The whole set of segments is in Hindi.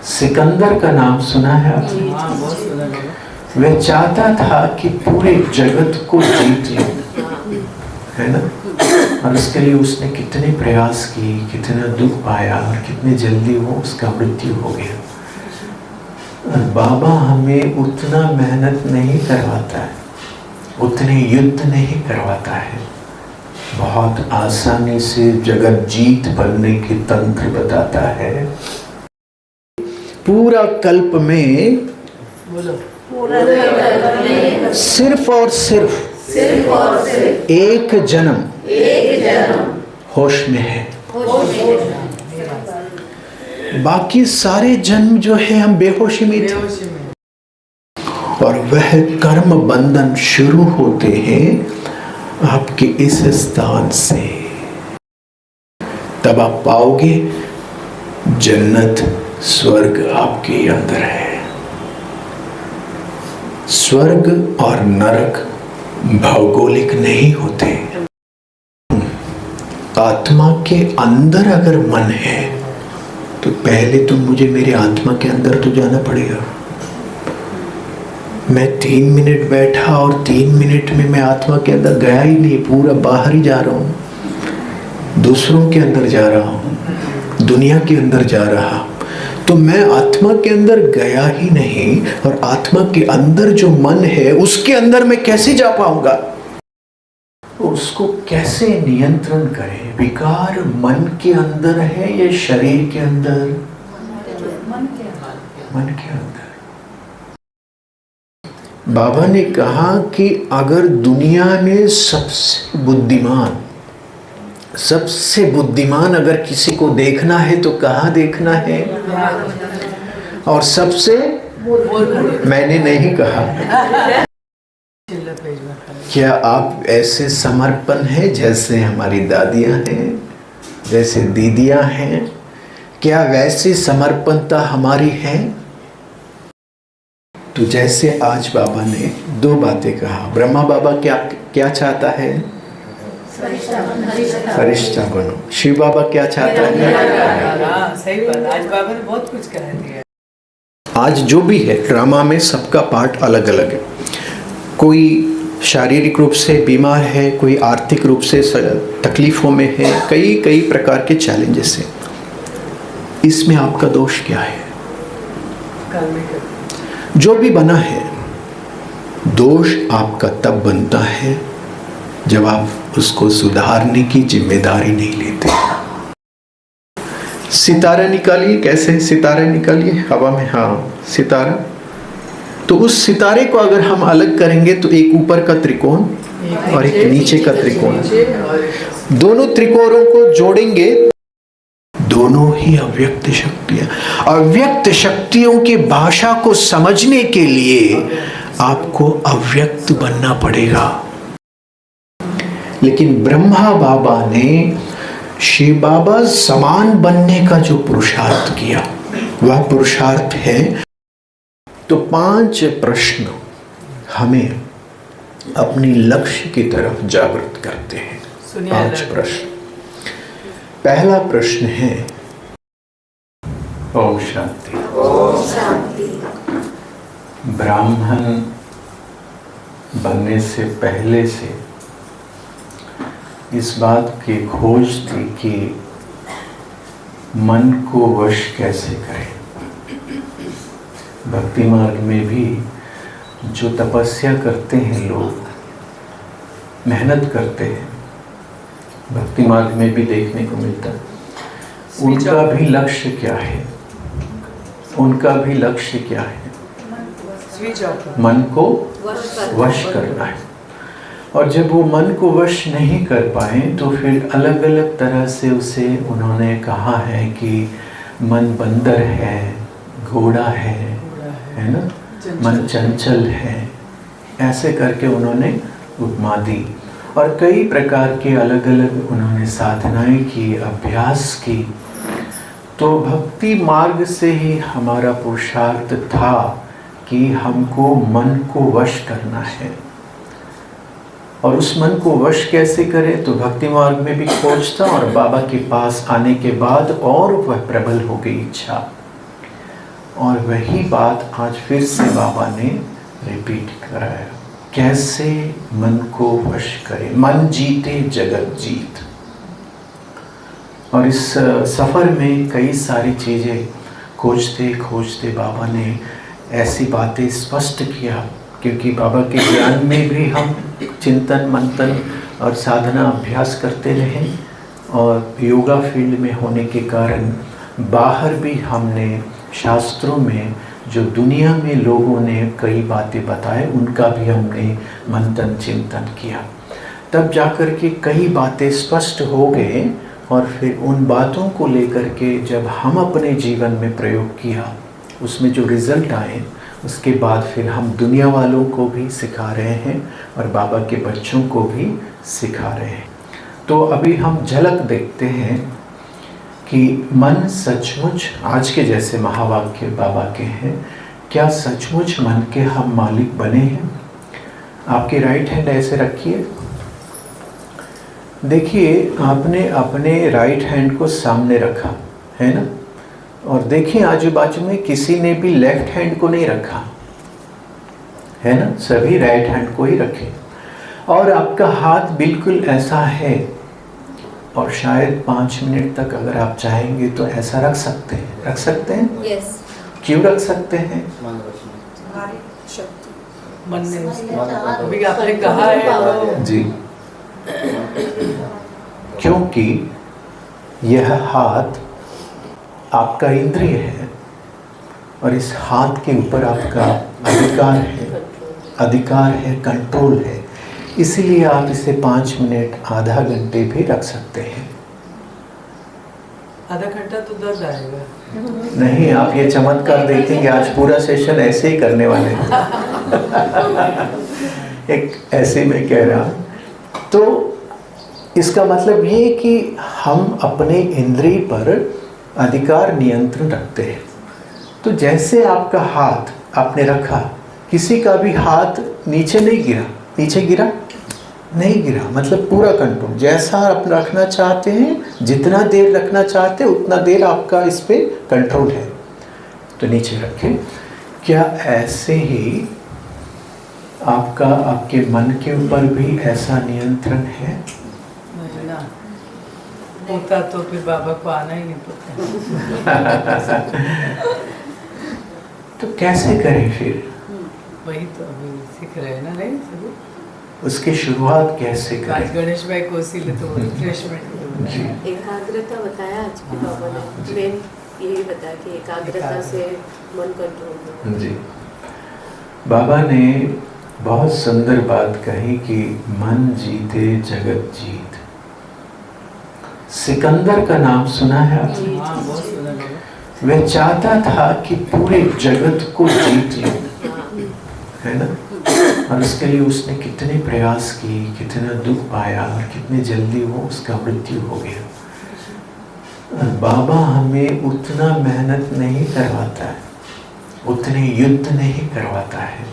सिकंदर का नाम सुना है आपने? वह चाहता था कि पूरे जगत को जीत ले, है ना? और उसके लिए उसने कितने प्रयास किए, कितना दुख पाया और कितने जल्दी वो उसका मृत्यु हो गया। और बाबा हमें उतना मेहनत नहीं करवाता है, उतने युद्ध नहीं करवाता है, बहुत आसानी से जगत जीत बनने के तंत्र बताता है। पूरा कल्प में सिर्फ और सिर्फ एक जन्म होश में है, बाकी सारे जन्म जो है हम बेहोशी में थे। और वह कर्म बंधन शुरू होते हैं आपके इस स्थान से। तब आप पाओगे जन्नत स्वर्ग आपके अंदर है। स्वर्ग और नरक भौगोलिक नहीं होते। आत्मा के अंदर अगर मन है तो पहले तो मुझे मेरे आत्मा के अंदर तो जाना पड़ेगा। मैं 3 मिनट बैठा और 3 मिनट में मैं आत्मा के अंदर गया ही नहीं, पूरा बाहर ही जा रहा हूँ, दूसरों के अंदर जा रहा हूँ, दुनिया के अंदर जा रहा, तो मैं आत्मा के अंदर गया ही नहीं। और आत्मा के अंदर जो मन है उसके अंदर मैं कैसे जा पाऊंगा? उसको कैसे नियंत्रण करें? विकार मन के अंदर है या शरीर के अंदर? मन के अंदर। बाबा ने कहा कि अगर दुनिया में सबसे बुद्धिमान अगर किसी को देखना है तो कहाँ देखना है? और सबसे, मैंने नहीं कहा। क्या आप ऐसे समर्पण हैं जैसे हमारी दादियां हैं, जैसे दीदियां हैं? क्या वैसी समर्पणता हमारी है? तो जैसे आज बाबा ने 2 बातें कहा। ब्रह्मा बाबा क्या चाहता है? फरिश्ता बनो। शिव बाबा क्या चाहता है? सही बात, आज बाबा ने बहुत कुछ कह दिया। आज जो भी है ड्रामा में सबका पार्ट अलग अलग है। कोई शारीरिक रूप से बीमार है, कोई आर्थिक रूप से तकलीफों में है, कई प्रकार के चैलेंजेस हैं। इसमें आपका दोष क्या है? जो भी बना है, दोष आपका तब बनता है जब आप उसको सुधारने की जिम्मेदारी नहीं लेते। सितारा निकालिए। कैसे सितारा निकालिए? हवा में, हाँ, सितारा। तो उस सितारे को अगर हम अलग करेंगे तो एक ऊपर का त्रिकोण और एक नीचे का त्रिकोण, दोनों त्रिकोणों को जोड़ेंगे, दोनों ही अव्यक्त शक्तियां। अव्यक्त शक्तियों की भाषा को समझने के लिए आपको अव्यक्त बनना पड़ेगा। लेकिन ब्रह्मा बाबा ने शिव बाबा समान बनने का जो पुरुषार्थ किया, वह पुरुषार्थ है। तो 5 प्रश्न हमें अपनी लक्ष्य की तरफ जागृत करते हैं। 5 प्रश्न। पहला प्रश्न है, ओम शांति। ब्राह्मण बनने से पहले से इस बात की खोज थी कि मन को वश कैसे करें। भक्ति मार्ग में भी जो तपस्या करते हैं लोग, मेहनत करते हैं, भक्ति मार्ग में भी देखने को मिलता है। उनका भी लक्ष्य क्या है? उनका भी लक्ष्य क्या है? मन को वश करना है। और जब वो मन को वश नहीं कर पाए तो फिर अलग अलग तरह से उसे उन्होंने कहा है कि मन बंदर है, घोड़ा है ना, मन चंचल है, ऐसे करके उन्होंने उपमा दी। और कई प्रकार के अलग अलग उन्होंने साधनाएं की, अभ्यास की। तो भक्ति मार्ग से ही हमारा पुरुषार्थ था कि हमको मन को वश करना है। और उस मन को वश कैसे करें? तो भक्ति मार्ग में भी खोज था, और बाबा के पास आने के बाद और वह प्रबल हो गई इच्छा। और वही बात आज फिर से बाबा ने रिपीट कराया। कैसे मन को वश करें, मन जीते जगत जीत। और इस सफ़र में कई सारी चीज़ें खोजते खोजते बाबा ने ऐसी बातें स्पष्ट किया, क्योंकि बाबा के ज्ञान में भी हम चिंतन मंथन और साधना अभ्यास करते रहे, और योगा फील्ड में होने के कारण बाहर भी हमने शास्त्रों में जो दुनिया में लोगों ने कई बातें बताए उनका भी हमने मंथन चिंतन किया। तब जाकर के कई बातें स्पष्ट हो गए, और फिर उन बातों को लेकर के जब हम अपने जीवन में प्रयोग किया, उसमें जो रिज़ल्ट आए, उसके बाद फिर हम दुनिया वालों को भी सिखा रहे हैं और बाबा के बच्चों को भी सिखा रहे हैं। तो अभी हम झलक देखते हैं कि मन सचमुच, आज के जैसे महावाक्य बाबा के हैं, क्या सचमुच मन के हम मालिक बने हैं? आपकी राइट हैंड ऐसे रखिए। देखिए, आपने अपने राइट हैंड को सामने रखा है ना, और देखिए आजू बाजू में किसी ने भी लेफ्ट हैंड को नहीं रखा है ना, सभी राइट हैंड को ही रखे। और आपका हाथ बिल्कुल ऐसा है, और शायद 5 मिनट तक अगर आप चाहेंगे तो ऐसा रख सकते हैं। रख सकते हैं? Yes. क्यों रख सकते हैं? मन ने अभी आपने कहा है तो जी, क्योंकि यह हाथ आपका इंद्रिय है, और इस हाथ के ऊपर आपका अधिकार है, कंट्रोल है। इसलिए आप इसे 5 मिनट, आधा घंटे भी रख सकते हैं। आधा घंटा तो दर्द आएगा। नहीं, आप ये चमत्कार देखेंगे, आज पूरा सेशन ऐसे ही करने वाले हैं। एक ऐसे में कह रहा, तो इसका मतलब ये कि हम अपने इंद्रिय पर अधिकार नियंत्रण रखते हैं। तो जैसे आपका हाथ आपने रखा, किसी का भी हाथ नीचे नहीं गिरा, नीचे गिरा नहीं गिरा, मतलब पूरा कंट्रोल। जैसा आप रखना चाहते हैं, जितना देर रखना चाहते हैं उतना देर आपका इस पे कंट्रोल है, तो नीचे रखें। क्या ऐसे ही आपका आपके मन के ऊपर भी ऐसा नियंत्रण है? नहीं ना, होता तो फिर बाबा को आना ही नहीं पड़ता। तो कैसे करें फिर? वही तो अभी सीख रहे हैं ना, नहीं सभी। उसकी शुरुआत कैसे आज करें? गणेश भाई को इसीलिए तो रिफ्रेशमेंट। जी, एकाग्रता बताया आज के बाबा ने, मेन यही बताया कि एकाग्रता से मन कंट्रोल हो। जी, बाबा ने बहुत सुंदर बात कही कि मन जीते जगत जीत। सिकंदर का नाम सुना है आपने? हाँ, बहुत सुना बाबा। वह चाहता था कि पूरे जगत को जीत ले, है ना, और उसके लिए उसने कितने प्रयास किए, कितना दुख पाया, और कितने जल्दी वो उसका मृत्यु हो गया। और बाबा हमें उतना मेहनत नहीं करवाता है, उतने युद्ध नहीं करवाता है,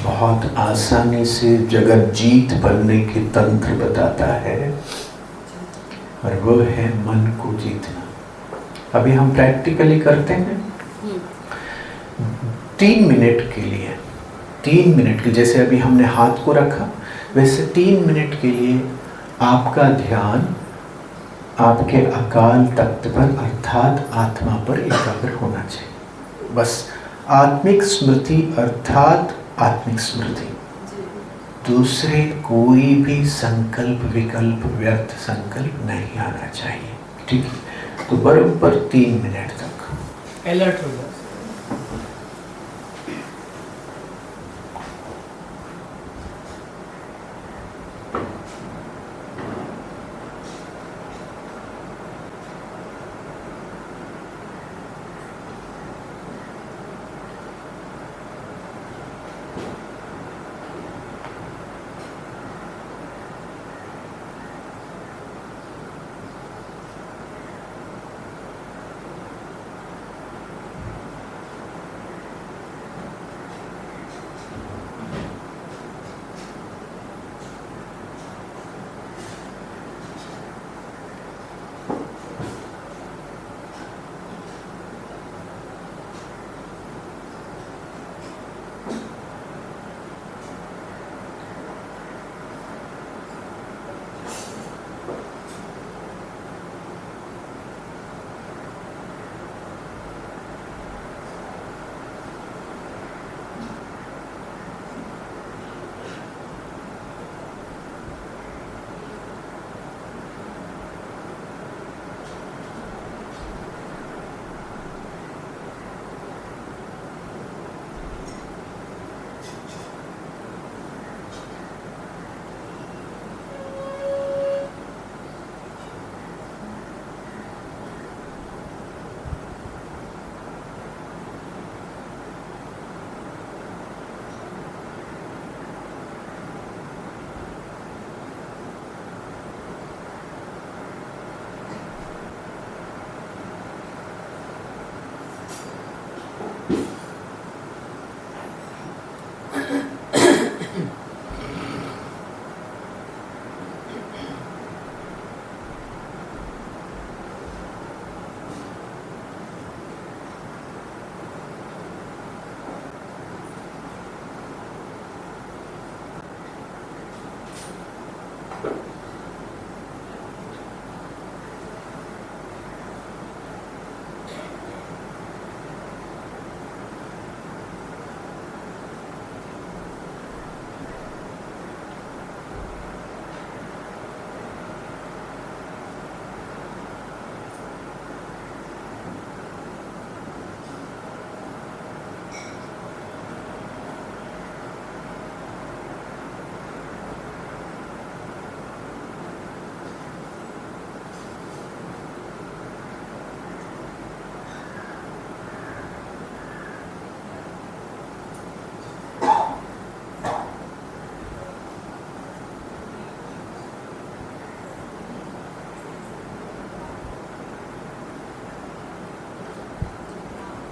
बहुत आसानी से जगत जीत बनने के तंत्र बताता है, और वो है मन को जीतना। अभी हम प्रैक्टिकली करते हैं 3 मिनट के लिए, 3 मिनट के, जैसे अभी हमने हाथ को रखा, वैसे 3 मिनट के लिए आपका ध्यान आपके अकाल तख्त पर अर्थात आत्मा पर एकाग्र होना चाहिए। बस आत्मिक स्मृति अर्थात आत्मिक स्मृति, दूसरे कोई भी संकल्प विकल्प व्यर्थ संकल्प नहीं आना चाहिए। ठीक है, तो बराबर 3 मिनट तक अलर्ट हो जाओ।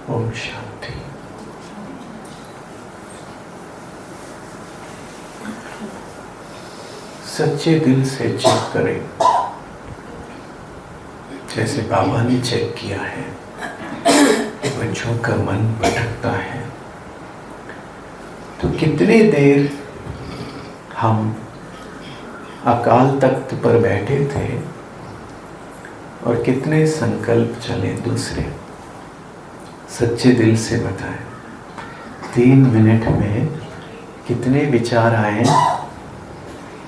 ओम शांति। सच्चे दिल से चेक करें, जैसे बाबा ने चेक किया है। बच्चों का मन भटकता है तो कितने देर हम अकाल तख्त पर बैठे थे और कितने संकल्प चले दूसरे। सच्चे दिल से बताएं, 3 मिनट में कितने विचार आए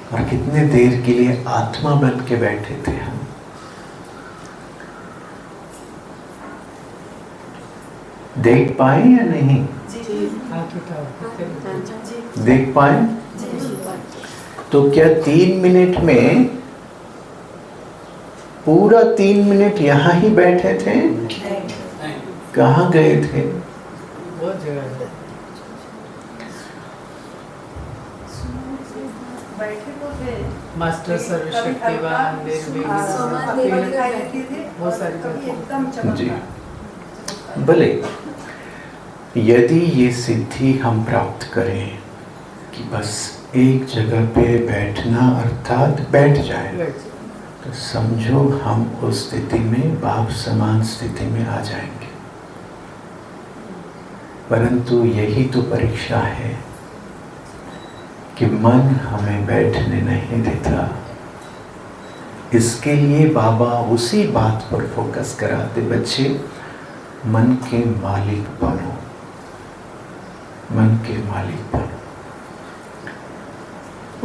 और कितने देर के लिए आत्मा बन के बैठे थे हम। देख पाए या नहीं? देख पाए? तो क्या 3 मिनट में पूरा 3 मिनट यहाँ ही बैठे थे? कहाँ गए थे? बहुत जगह बैठे तो थे। मास्टर सर्वशक्तिवान बहुत सारी एकदम जी। भले यदि ये सिद्धि हम प्राप्त करें कि बस एक जगह पे बैठना अर्थात बैठ जाए, तो समझो हम उस स्थिति में बाप समान स्थिति में आ जाएंगे। परंतु यही तो परीक्षा है कि मन हमें बैठने नहीं देता। इसके लिए बाबा उसी बात पर फोकस कराते, बच्चे मन के मालिक बनो, मन के मालिक बनो।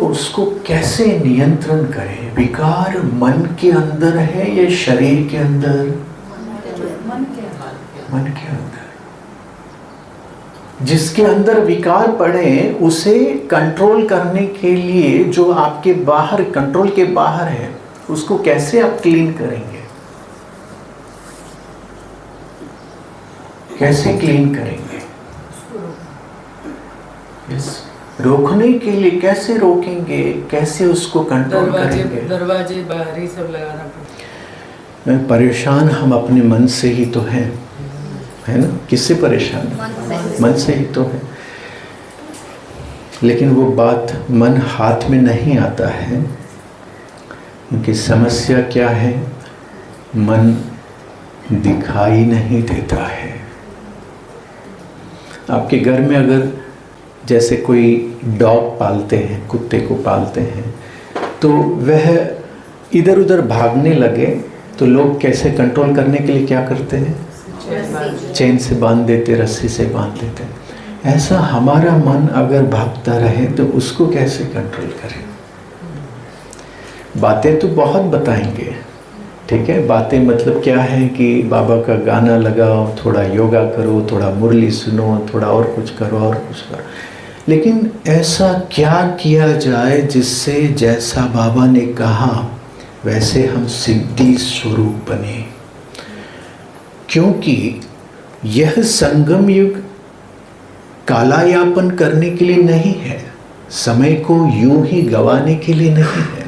उसको कैसे नियंत्रण करें? विकार मन के अंदर है या शरीर के अंदर? मन के अंदर। जिसके अंदर विकार पड़े उसे कंट्रोल करने के लिए जो आपके बाहर, कंट्रोल के बाहर है, उसको कैसे आप क्लीन करेंगे? कैसे क्लीन करेंगे? रोकने के लिए कैसे रोकेंगे? कैसे उसको कंट्रोल करेंगे? दरवाजे बाहरी सब लगाना पड़ता है। परेशान हम अपने मन से ही तो हैं, है ना? किससे परेशान है? मन से ही तो है। लेकिन वो बात मन हाथ में नहीं आता है, क्योंकि समस्या क्या है? मन दिखाई नहीं देता है। आपके घर में अगर जैसे कोई डॉग पालते हैं, कुत्ते को पालते हैं, तो वह इधर उधर भागने लगे तो लोग कैसे कंट्रोल करने के लिए क्या करते हैं? चेन से बांध देते, रस्सी से बांध देते। ऐसा हमारा मन अगर भागता रहे तो उसको कैसे कंट्रोल करें? बातें तो बहुत बताएंगे, ठीक है? बातें मतलब क्या है कि बाबा का गाना लगाओ, थोड़ा योगा करो, थोड़ा मुरली सुनो, थोड़ा और कुछ करो और कुछ करो। लेकिन ऐसा क्या किया जाए जिससे जैसा बाबा ने कहा वैसे हम सिद्धि स्वरूप बने? क्योंकि यह संगम युग कालायापन करने के लिए नहीं है, समय को यूं ही गंवाने के लिए नहीं है।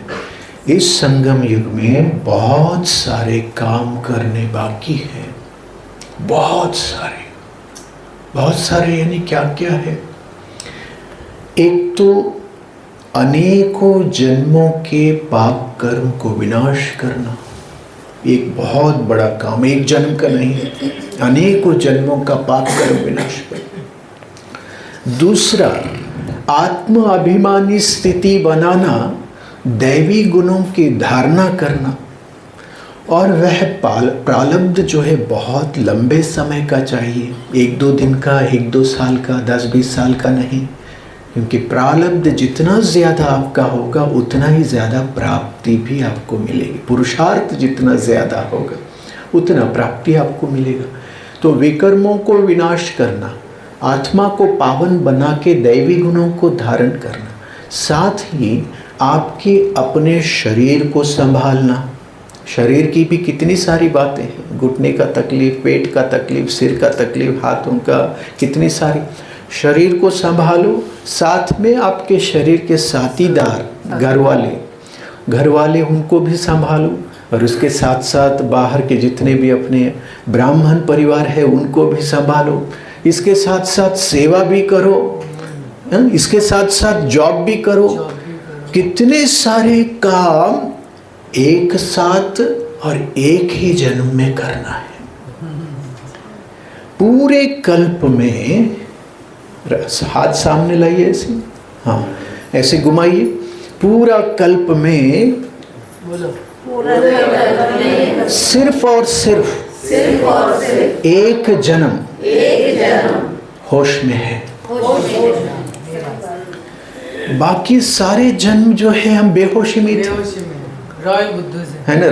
इस संगम युग में बहुत सारे काम करने बाकी हैं, बहुत सारे यानी क्या क्या है? एक तो अनेकों जन्मों के पाप कर्म को विनाश करना, एक बहुत बड़ा काम, एक जन्म का नहीं, अनेकों जन्मों का पाप कर्म विनाश करना। दूसरा, आत्म अभिमानी स्थिति बनाना, दैवी गुणों की धारणा करना, और वह प्रारब्ध जो है बहुत लंबे समय का चाहिए, 1-2 दिन का, 1-2 साल का, 10-20 साल का नहीं। क्योंकि प्रारब्ध जितना ज़्यादा आपका होगा उतना ही ज़्यादा प्राप्ति भी आपको मिलेगी। पुरुषार्थ जितना ज़्यादा होगा उतना प्राप्ति आपको मिलेगा। तो विकर्मों को विनाश करना, आत्मा को पावन बना के दैवी गुणों को धारण करना, साथ ही आपके अपने शरीर को संभालना। शरीर की भी कितनी सारी बातें हैं, घुटने का तकलीफ, पेट का तकलीफ, सिर का तकलीफ, हाथों का, कितनी सारी। शरीर को संभालो, साथ में आपके शरीर के साथीदार घर वाले उनको भी संभालो, और उसके साथ साथ बाहर के जितने भी अपने ब्राह्मण परिवार है उनको भी संभालो, इसके साथ साथ सेवा भी करो, इसके साथ साथ जॉब भी करो। कितने सारे काम एक साथ और एक ही जन्म में करना है। पूरे कल्प में, हाथ सामने लाइए ऐसे, हाँ ऐसे घुमाइए, पूरा कल्प में सिर्फ और सिर्फ एक जन्म होश में है। बाकी सारे जन्म जो है हम बेहोशी में थे, रॉयल बुद्धू है ना।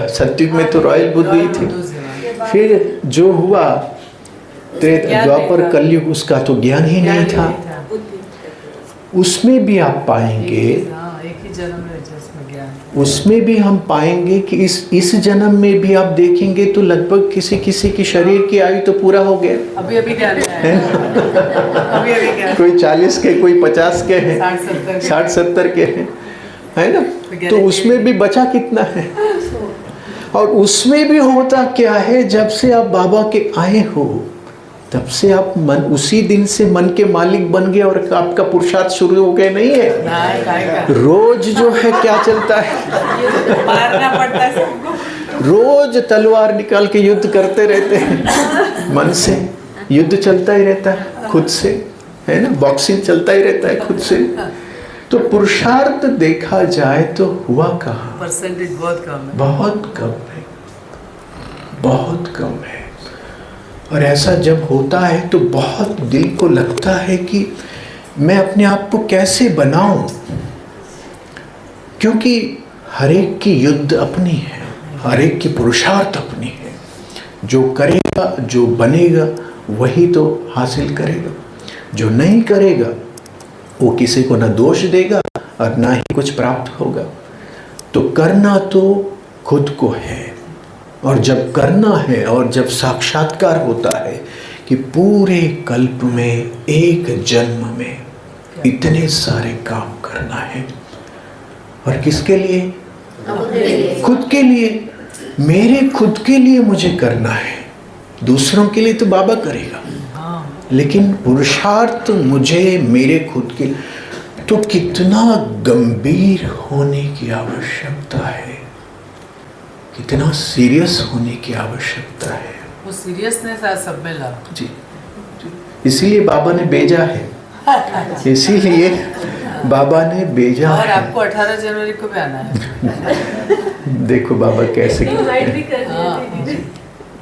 सत्युग में तो रॉयल बुद्धू ही थे। फिर जो हुआ द्वापर कलयुग, उसका तो ज्ञान ही नहीं था। उसमें भी आप पाएंगे, एक ही जन्म में जिसमें ज्ञान, उसमें भी हम पाएंगे कि इस जन्म में भी आप देखेंगे तो लगभग किसी की शरीर की आयु तो पूरा हो गया। अभी ज्ञान है। अभी कोई 40 के, कोई 50 के हैं, 60-70 के हैं, है ना। तो उसमें भी बचा कितना है। और उसमें भी होता क्या है, जब से आप बाबा के आए हो तब से आप मन, उसी दिन से मन के मालिक बन गए और आपका पुरुषार्थ शुरू हो गया नहीं है। रोज जो है क्या चलता है, मारना पड़ता है सबको। रोज तलवार निकाल के युद्ध करते रहते हैं। मन से युद्ध चलता ही रहता है खुद से, है ना। बॉक्सिंग चलता ही रहता है खुद से। तो पुरुषार्थ देखा जाए तो हुआ कहाँ, परसेंटेज बहुत कम है, बहुत कम है, बहुत कम है। और ऐसा जब होता है तो बहुत दिल को लगता है कि मैं अपने आप को कैसे बनाऊं, क्योंकि हर एक की युद्ध अपनी है, हर एक की पुरुषार्थ अपनी है। जो करेगा, जो बनेगा वही तो हासिल करेगा, जो नहीं करेगा वो किसी को ना दोष देगा और ना ही कुछ प्राप्त होगा। तो करना तो खुद को है, और जब करना है और जब साक्षात्कार होता है कि पूरे कल्प में एक जन्म में इतने सारे काम करना है, और किसके लिए, खुद के लिए। मेरे खुद के लिए मुझे करना है, दूसरों के लिए तो बाबा करेगा, लेकिन पुरुषार्थ मुझे मेरे खुद के। तो कितना गंभीर होने की आवश्यकता है, कितना सीरियस होने की आवश्यकता है। वो सीरियसनेस आज सब में ला जी, इसीलिए बाबा ने भेजा है, इसीलिए बाबा ने भेजा और है। आपको 18 जनवरी को भी आना है। देखो बाबा कैसे इनवाइट भी कर देते हैं।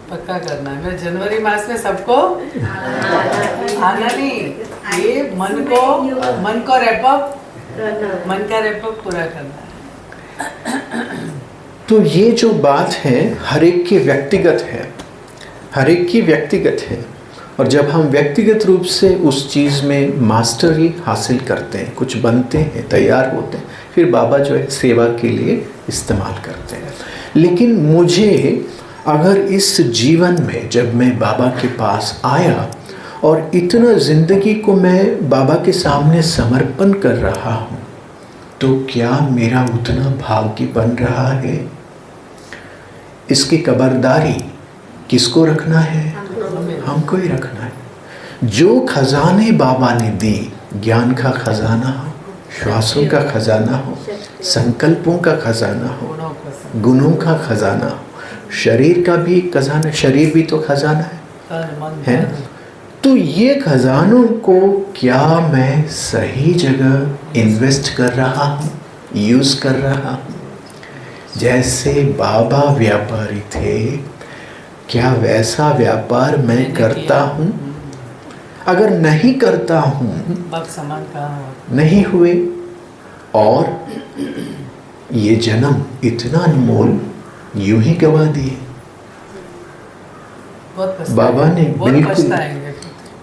पक्का करना है। मैं जनवरी मास में सबको आना नहीं, ये मन को रैपअप, मन का रैपअप पूरा करना है। तो ये जो बात है हर एक की व्यक्तिगत है, हर एक की व्यक्तिगत है। और जब हम व्यक्तिगत रूप से उस चीज़ में मास्टरी हासिल करते हैं, कुछ बनते हैं, तैयार होते हैं, फिर बाबा जो है सेवा के लिए इस्तेमाल करते हैं। लेकिन मुझे अगर इस जीवन में जब मैं बाबा के पास आया और इतना ज़िंदगी को मैं बाबा के सामने समर्पण कर रहा हूँ, तो क्या मेरा उतना भाग्य बन रहा है? इसकी खबरदारी किसको रखना है? हमको ही रखना है। जो खजाने बाबा ने दी, ज्ञान का खजाना हो, श्वासों का खजाना हो, संकल्पों का खजाना हो, गुणों का खजाना हो, शरीर का भी खजाना, शरीर भी तो खजाना है ना। तो ये खजानों को क्या मैं सही जगह इन्वेस्ट कर रहा हूँ, यूज़ कर रहा हूँ? जैसे बाबा व्यापारी थे, क्या वैसा व्यापार मैं करता हूँ? अगर नहीं करता हूँ, नहीं हुए, और ये जन्म इतना अनमोल यूं ही गवा दिए। बाबा ने बिल्कुल,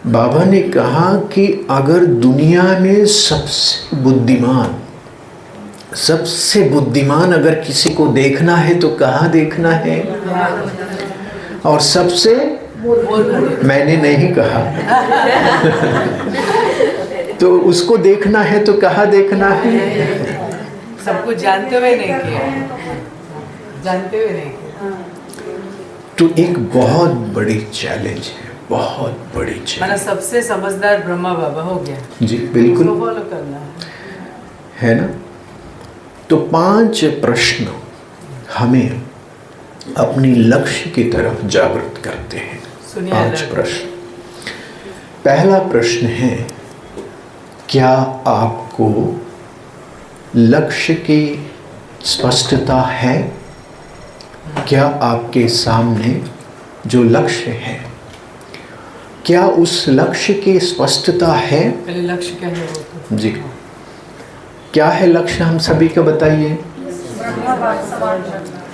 बाबा ने कहा कि अगर दुनिया में सबसे बुद्धिमान अगर किसी को देखना है तो कहाँ देखना है? और सबसे, मैंने नहीं कहा तो उसको देखना है तो कहाँ देखना है? सब कुछ जानते हुए नहीं किया। जानते हुए नहीं किया। तो एक बहुत बड़ी चैलेंज है, बहुत बड़ी मतलब चैलेंज सबसे समझदार ब्रह्मा बाबा हो गया, जी, बिल्कुल उसको फॉलो करना है ना। तो 5 प्रश्न हमें अपनी लक्ष्य की तरफ जागृत करते हैं। सुनिए 5 प्रश्न। पहला प्रश्न है, क्या आपको लक्ष्य की स्पष्टता है? क्या आपके सामने जो लक्ष्य है, क्या उस लक्ष्य की स्पष्टता है? पहले लक्ष्य क्या है वो तो जी, क्या है लक्ष्य? हम सभी को बताइए।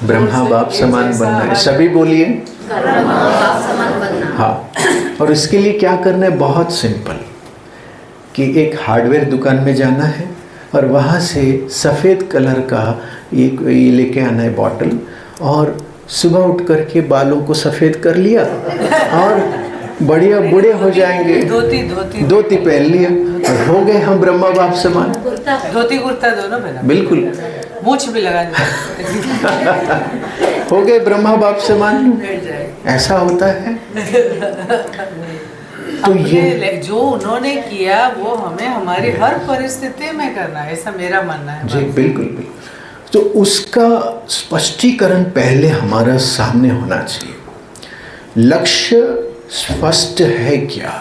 ब्रह्मा बाप समान बनना है। सभी बोलिए। हाँ, और इसके लिए क्या करना है? बहुत सिंपल, कि एक हार्डवेयर दुकान में जाना है और वहाँ से सफ़ेद कलर का एक ये लेके आना है बॉटल, और सुबह उठ करके बालों को सफ़ेद कर लिया और बढ़िया बूढ़े हो जाएंगे। धोती पहन लिया और हो गए हम ब्रह्मा बाप समान। धोती कुर्ता दोनों पहना, बिल्कुल, मूछ भी लगा हो गए ब्रह्मा बाप समान। ऐसा होता है। तो ये जो उन्होंने किया वो हमें हमारी हर परिस्थिति में करना है, ऐसा मेरा मानना है। जी बिल्कुल बिल्कुल। तो उसका स्पष्टीकरण पहले हमारा सामने होना चाहिए। लक्ष्य स्पष्ट है क्या?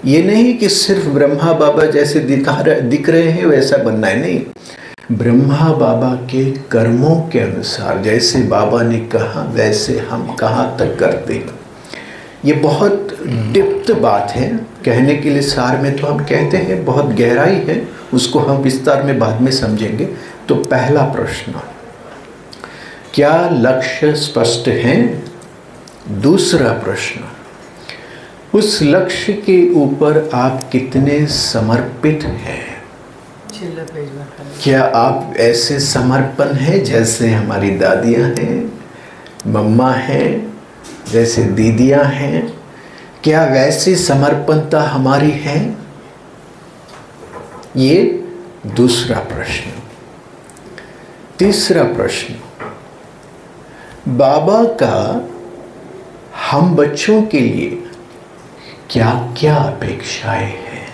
ये नहीं कि सिर्फ ब्रह्मा बाबा जैसे दिख रहे हैं वैसा बनना है, नहीं। ब्रह्मा बाबा के कर्मों के अनुसार जैसे बाबा ने कहा वैसे हम कहाँ तक करते हैं। ये बहुत डिप्थ बात है, कहने के लिए सार में तो हम कहते हैं, बहुत गहराई है, उसको हम विस्तार में बाद में समझेंगे। तो पहला प्रश्न, क्या लक्ष्य स्पष्ट है? दूसरा प्रश्न, उस लक्ष्य के ऊपर आप कितने समर्पित हैं? क्या आप ऐसे समर्पण हैं जैसे हमारी दादियाँ हैं, मम्मा हैं, जैसे दीदियाँ हैं? क्या वैसी समर्पणता हमारी है? ये दूसरा प्रश्न। तीसरा प्रश्न, बाबा का हम बच्चों के लिए क्या क्या अपेक्षाएं हैं?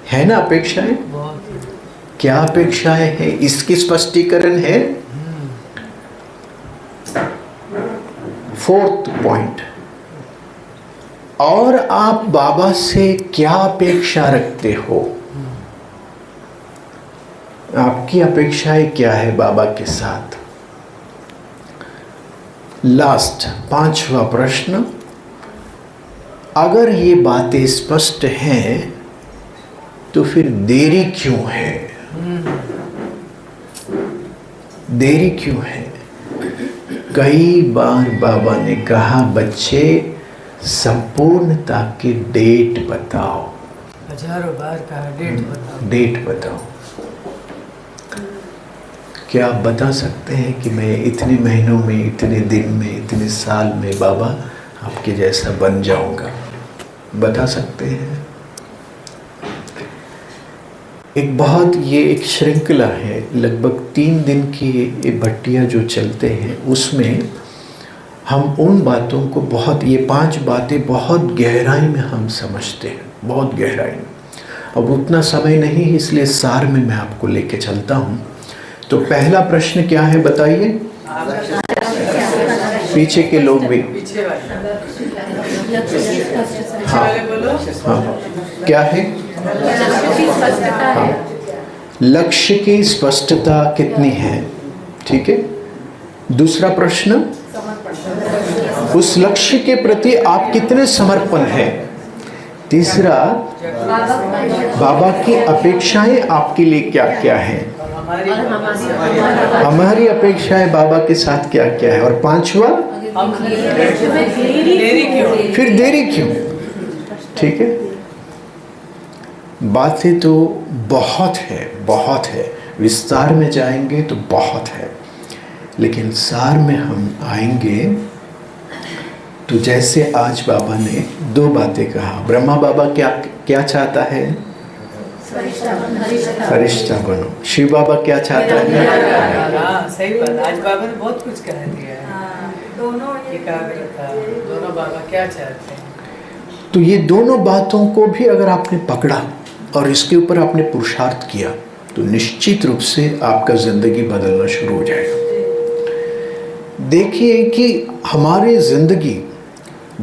है ना अपेक्षाएं? क्या अपेक्षाएं हैं? इसकी स्पष्टीकरण है। 4th पॉइंट, और आप बाबा से क्या अपेक्षा रखते हो? आपकी अपेक्षाएं क्या है बाबा के साथ? लास्ट 5वां प्रश्न, अगर ये बातें स्पष्ट हैं तो फिर देरी क्यों है? देरी क्यों है? कई बार बाबा ने कहा, बच्चे संपूर्णता की डेट बताओ। हजारों बार कहा डेट बताओ। डेट बताओ। क्या आप बता सकते हैं कि मैं इतने महीनों में, इतने दिन में, इतने साल में बाबा आपके जैसा बन जाऊंगा? बता सकते हैं? एक श्रृंखला है, लगभग 3 दिन की ये भट्टियाँ जो चलते हैं, उसमें हम उन बातों को बहुत, ये 5 बातें बहुत गहराई में हम समझते हैं, बहुत गहराई में। अब उतना समय नहीं, इसलिए सार में मैं आपको लेके चलता हूँ। तो पहला प्रश्न क्या है बताइए? पीछे के लोग भी। हाँ, हाँ, क्या है? हाँ, लक्ष्य की स्पष्टता कितनी है? ठीक है। दूसरा प्रश्न, उस लक्ष्य के प्रति आप कितने समर्पण हैं? तीसरा, बाबा की अपेक्षाएं आपके लिए क्या क्या हैं? हमारी अपेक्षाएं बाबा के साथ क्या क्या है? और 5वां, फिर देरी क्यों? ठीक है। बातें तो बहुत है, बहुत है, विस्तार में जाएंगे तो बहुत है, लेकिन सार में हम आएंगे तो जैसे आज बाबा ने 2 बातें कहा। ब्रह्मा बाबा क्या क्या चाहता है? फरिश्ता बनो। शिव बाबा क्या चाहता है? हाँ सही बात, आज बाबा ने बहुत कुछ कह दिया है। दोनों एकाग्रता, दोनों बाबा क्या चाहते हैं? तो ये दोनों बातों को भी अगर आपने पकड़ा और इसके ऊपर आपने पुरुषार्थ किया तो निश्चित रूप से आपका जिंदगी बदलना शुरू हो जाएगा। देखिए कि हमारी जिंदगी,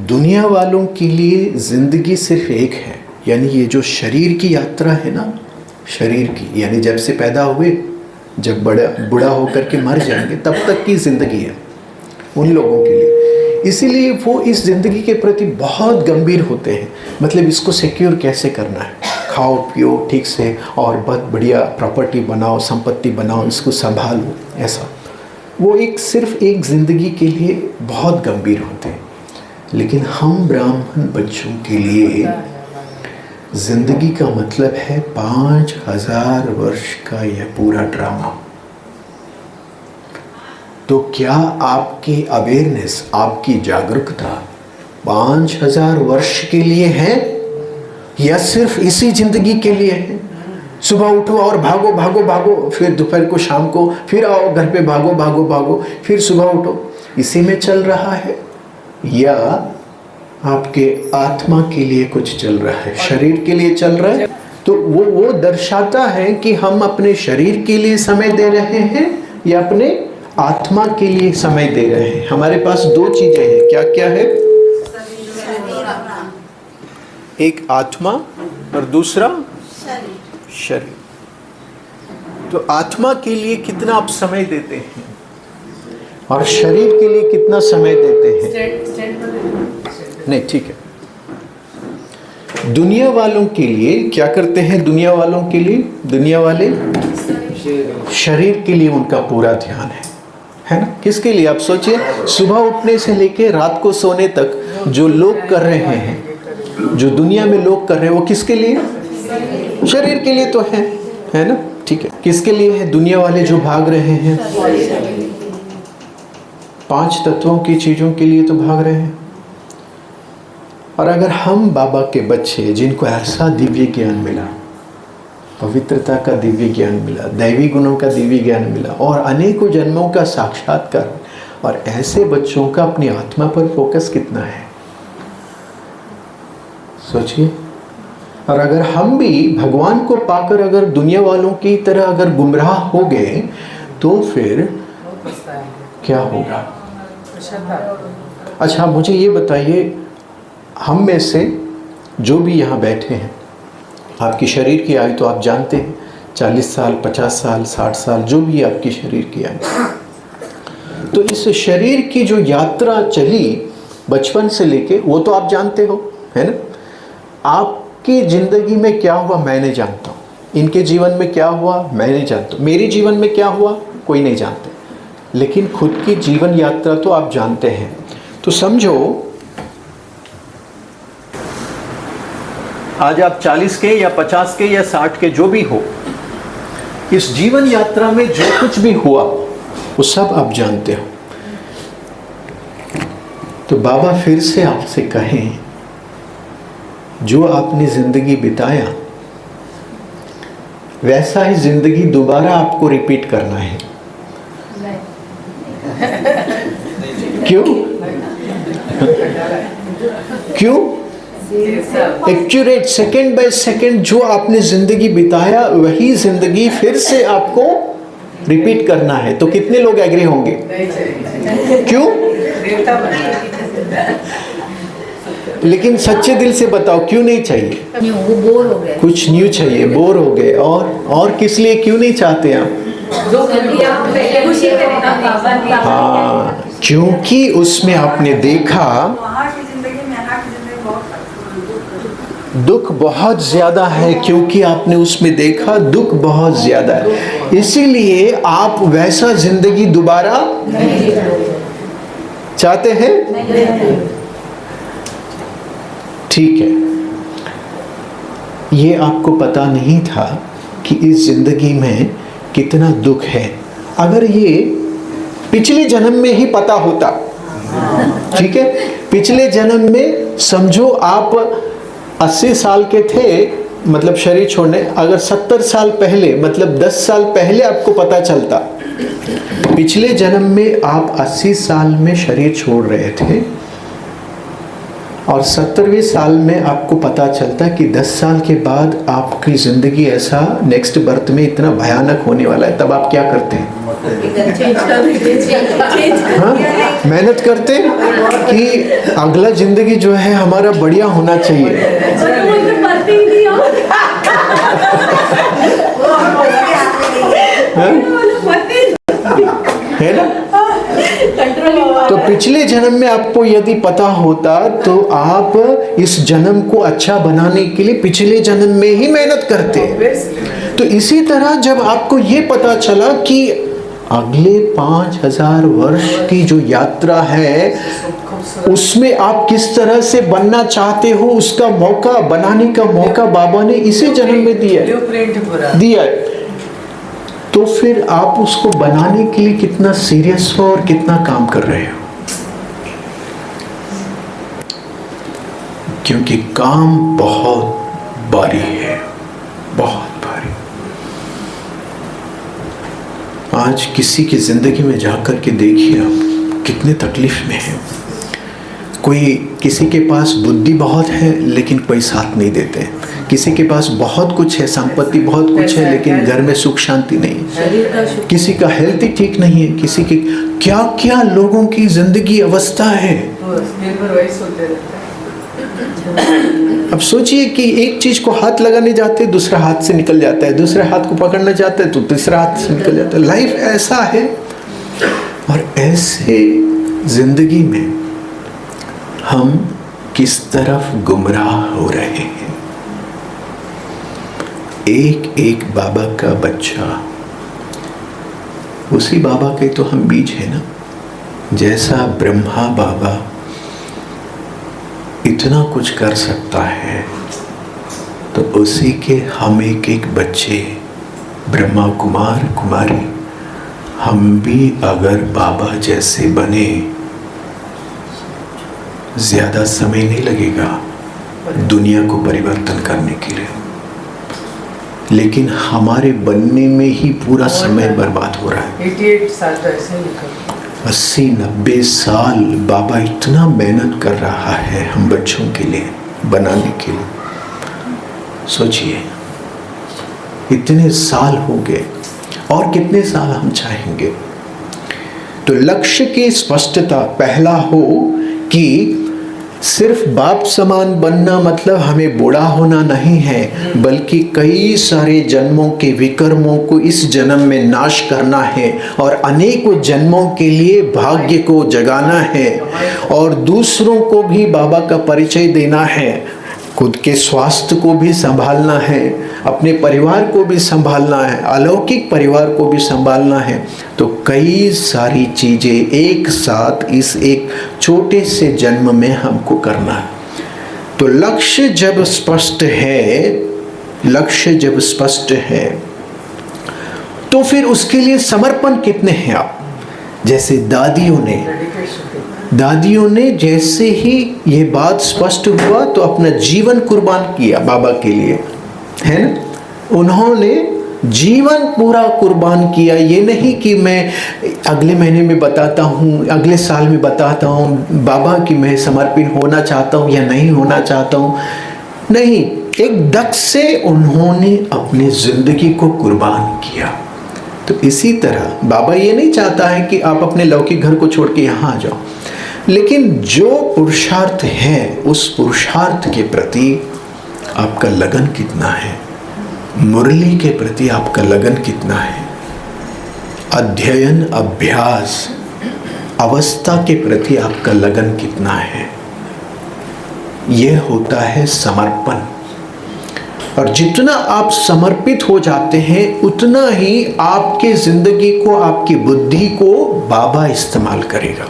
दुनिया वालों के लिए जिंदगी सिर्फ एक है, यानी ये जो शरीर की यात्रा है ना, शरीर की, यानी जब से पैदा हुए जब बूढ़ा होकर के मर जाएंगे तब तक की जिंदगी है उन लोगों के लिए। इसीलिए वो इस ज़िंदगी के प्रति बहुत गंभीर होते हैं। मतलब इसको सिक्योर कैसे करना है, खाओ पियो ठीक से और बहुत बढ़िया प्रॉपर्टी बनाओ, संपत्ति बनाओ, इसको संभालो, ऐसा। वो सिर्फ एक ज़िंदगी के लिए बहुत गंभीर होते हैं। लेकिन हम ब्राह्मण बच्चों के लिए ज़िंदगी का मतलब है 5000 वर्ष का यह पूरा ड्रामा। तो क्या आपकी अवेयरनेस, आपकी जागरूकता 5000 वर्ष के लिए है या सिर्फ इसी जिंदगी के लिए है? सुबह उठो और भागो भागो भागो, फिर दोपहर को, शाम को, फिर आओ घर पे, भागो भागो भागो, फिर सुबह उठो, इसी में चल रहा है? या आपके आत्मा के लिए कुछ चल रहा है, शरीर के लिए चल रहा है? तो वो दर्शाता है कि हम अपने शरीर के लिए समय दे रहे हैं या अपने आत्मा के लिए समय दे रहे हैं। हमारे पास दो चीजें हैं, क्या क्या है? एक आत्मा और दूसरा शरीर। तो आत्मा के लिए कितना आप समय देते हैं और शरीर के लिए कितना समय देते हैं? नहीं, ठीक है। दुनिया वालों के लिए क्या करते हैं? दुनिया वालों के लिए, दुनिया वाले शरीर के लिए उनका पूरा ध्यान है ना? किसके लिए? आप सोचिए, सुबह उठने से लेके रात को सोने तक जो लोग कर रहे हैं, जो दुनिया में लोग कर रहे हैं, वो किसके लिए? शरीर के लिए तो है ना? ठीक है। किसके लिए है? दुनिया वाले जो भाग रहे हैं 5 तत्वों की चीजों के लिए तो भाग रहे हैं। और अगर हम बाबा के बच्चे, जिनको ऐसा दिव्य ज्ञान मिला, पवित्रता का दिव्य ज्ञान मिला, दैवी गुणों का दिव्य ज्ञान मिला और अनेकों जन्मों का साक्षात्कार, और ऐसे बच्चों का अपनी आत्मा पर फोकस कितना है, सोचिए। और अगर हम भी भगवान को पाकर अगर दुनिया वालों की तरह अगर गुमराह हो गए तो फिर क्या होगा? अच्छा, मुझे ये बताइए, हम में से जो भी यहाँ बैठे हैं, आपकी शरीर की आयु तो आप जानते हैं, 40 साल, 50 साल, 60 साल, जो भी आपकी शरीर की आयु। तो इस शरीर की जो यात्रा चली बचपन से लेके, वो तो आप जानते हो, है ना? आपकी ज़िंदगी में क्या हुआ मैं नहीं जानता हूँ, इनके जीवन में क्या हुआ मैं नहीं जानता हूँ, मेरे जीवन में क्या हुआ कोई नहीं जानते, लेकिन खुद की जीवन यात्रा तो आप जानते हैं। तो समझो आज आप 40 के या 50 के या 60 के जो भी हो, इस जीवन यात्रा में जो कुछ भी हुआ वो सब आप जानते हो। तो बाबा फिर से आपसे कहें, जो आपने जिंदगी बिताया वैसा ही जिंदगी दोबारा आपको रिपीट करना है। क्यों? क्यों? एक्यूरेट, सेकंड बाय सेकंड जो आपने जिंदगी बिताया वही जिंदगी फिर से आपको रिपीट करना है। तो कितने लोग एग्री होंगे? क्यों? लेकिन सच्चे दिल से बताओ, क्यों नहीं चाहिए? वो बोर हो गए, कुछ न्यू चाहिए, बोर हो गए। और किस लिए क्यों नहीं चाहते आप? हाँ, क्योंकि उसमें आपने देखा दुख बहुत ज्यादा है, क्योंकि आपने उसमें देखा दुख बहुत ज्यादा है, इसीलिए आप वैसा जिंदगी दोबारा चाहते हैं। ठीक है, ये आपको पता नहीं था कि इस जिंदगी में कितना दुख है। अगर ये पिछले जन्म में ही पता होता, ठीक है, पिछले जन्म में समझो आप 80 साल के थे मतलब शरीर छोड़ने, अगर 70 साल पहले मतलब 10 साल पहले आपको पता चलता पिछले जन्म में आप 80 साल में शरीर छोड़ रहे थे और 70वें साल में आपको पता चलता कि 10 साल के बाद आपकी ज़िंदगी ऐसा नेक्स्ट बर्थ में इतना भयानक होने वाला है, तब आप क्या करते हैं? हाँ? मेहनत करते कि अगला ज़िंदगी जो है हमारा बढ़िया होना चाहिए। है ना? तो पिछले जन्म में आपको यदि पता होता तो आप इस जन्म को अच्छा बनाने के लिए पिछले जन्म में ही मेहनत करते। तो इसी तरह जब आपको ये पता चला कि अगले 5000 वर्ष की जो यात्रा है उसमें आप किस तरह से बनना चाहते हो, उसका मौका, बनाने का मौका बाबा ने इसी जन्म में दिया है। तो फिर आप उसको बनाने के लिए कितना सीरियस हो और कितना काम कर रहे हो, क्योंकि काम बहुत भारी है, बहुत भारी। आज किसी की जिंदगी में जाकर के देखिए आप कितने तकलीफ में है। कोई किसी के पास बुद्धि बहुत है लेकिन कोई साथ नहीं देते, किसी के पास बहुत कुछ है, संपत्ति बहुत कुछ है लेकिन घर में सुख शांति नहीं है, किसी का हेल्थ ही ठीक नहीं है, किसी की क्या क्या लोगों की जिंदगी अवस्था है। अब सोचिए कि एक चीज को हाथ लगाने जाते हैं दूसरा हाथ से निकल जाता है, दूसरे हाथ को पकड़ना चाहते हैं तो तीसरा हाथ से निकल जाता है। लाइफ ऐसा है। और ऐसे जिंदगी में हम किस तरफ गुमराह हो रहे हैं। एक एक बाबा का बच्चा, उसी बाबा के तो हम बीज है ना। जैसा ब्रह्मा बाबा इतना कुछ कर सकता है तो उसी के हम एक एक बच्चे, ब्रह्मा कुमार कुमारी, हम भी अगर बाबा जैसे बने, ज्यादा समय नहीं लगेगा दुनिया को परिवर्तन करने के लिए, लेकिन हमारे बनने में ही पूरा समय बर्बाद हो रहा है। 88 साल तो ऐसे निकल, 80-90 साल बाबा इतना मेहनत कर रहा है हम बच्चों के लिए बनाने के लिए। सोचिए इतने साल हो गए और कितने साल हम चाहेंगे। तो लक्ष्य की स्पष्टता पहला हो कि सिर्फ बाप समान बनना मतलब हमें बूढ़ा होना नहीं है, बल्कि कई सारे जन्मों के विकर्मों को इस जन्म में नाश करना है और अनेकों जन्मों के लिए भाग्य को जगाना है और दूसरों को भी बाबा का परिचय देना है, खुद के स्वास्थ्य को भी संभालना है, अपने परिवार को भी संभालना है, अलौकिक परिवार को भी संभालना है। तो कई सारी चीज़ें एक साथ इस एक छोटे से जन्म में हमको करना है। तो लक्ष्य जब स्पष्ट है, तो फिर उसके लिए समर्पण कितने हैं आप। जैसे दादियों ने जैसे ही ये बात स्पष्ट हुआ तो अपना जीवन कुर्बान किया बाबा के लिए, है ना। उन्होंने जीवन पूरा कुर्बान किया। ये नहीं कि मैं अगले महीने में बताता हूँ, अगले साल में बताता हूँ बाबा की मैं समर्पित होना चाहता हूँ या नहीं होना चाहता हूँ, नहीं, एक दक से उन्होंने अपनी जिंदगी को कुर्बान किया। तो इसी तरह बाबा ये नहीं चाहता है कि आप अपने लौकिक घर को छोड़ के यहाँ आ जाओ, लेकिन जो पुरुषार्थ है उस पुरुषार्थ के प्रति आपका लगन कितना है, मुरली के प्रति आपका लगन कितना है, अध्ययन अभ्यास अवस्था के प्रति आपका लगन कितना है, यह होता है समर्पण। और जितना आप समर्पित हो जाते हैं उतना ही आपके जिंदगी को, आपकी बुद्धि को बाबा इस्तेमाल करेगा,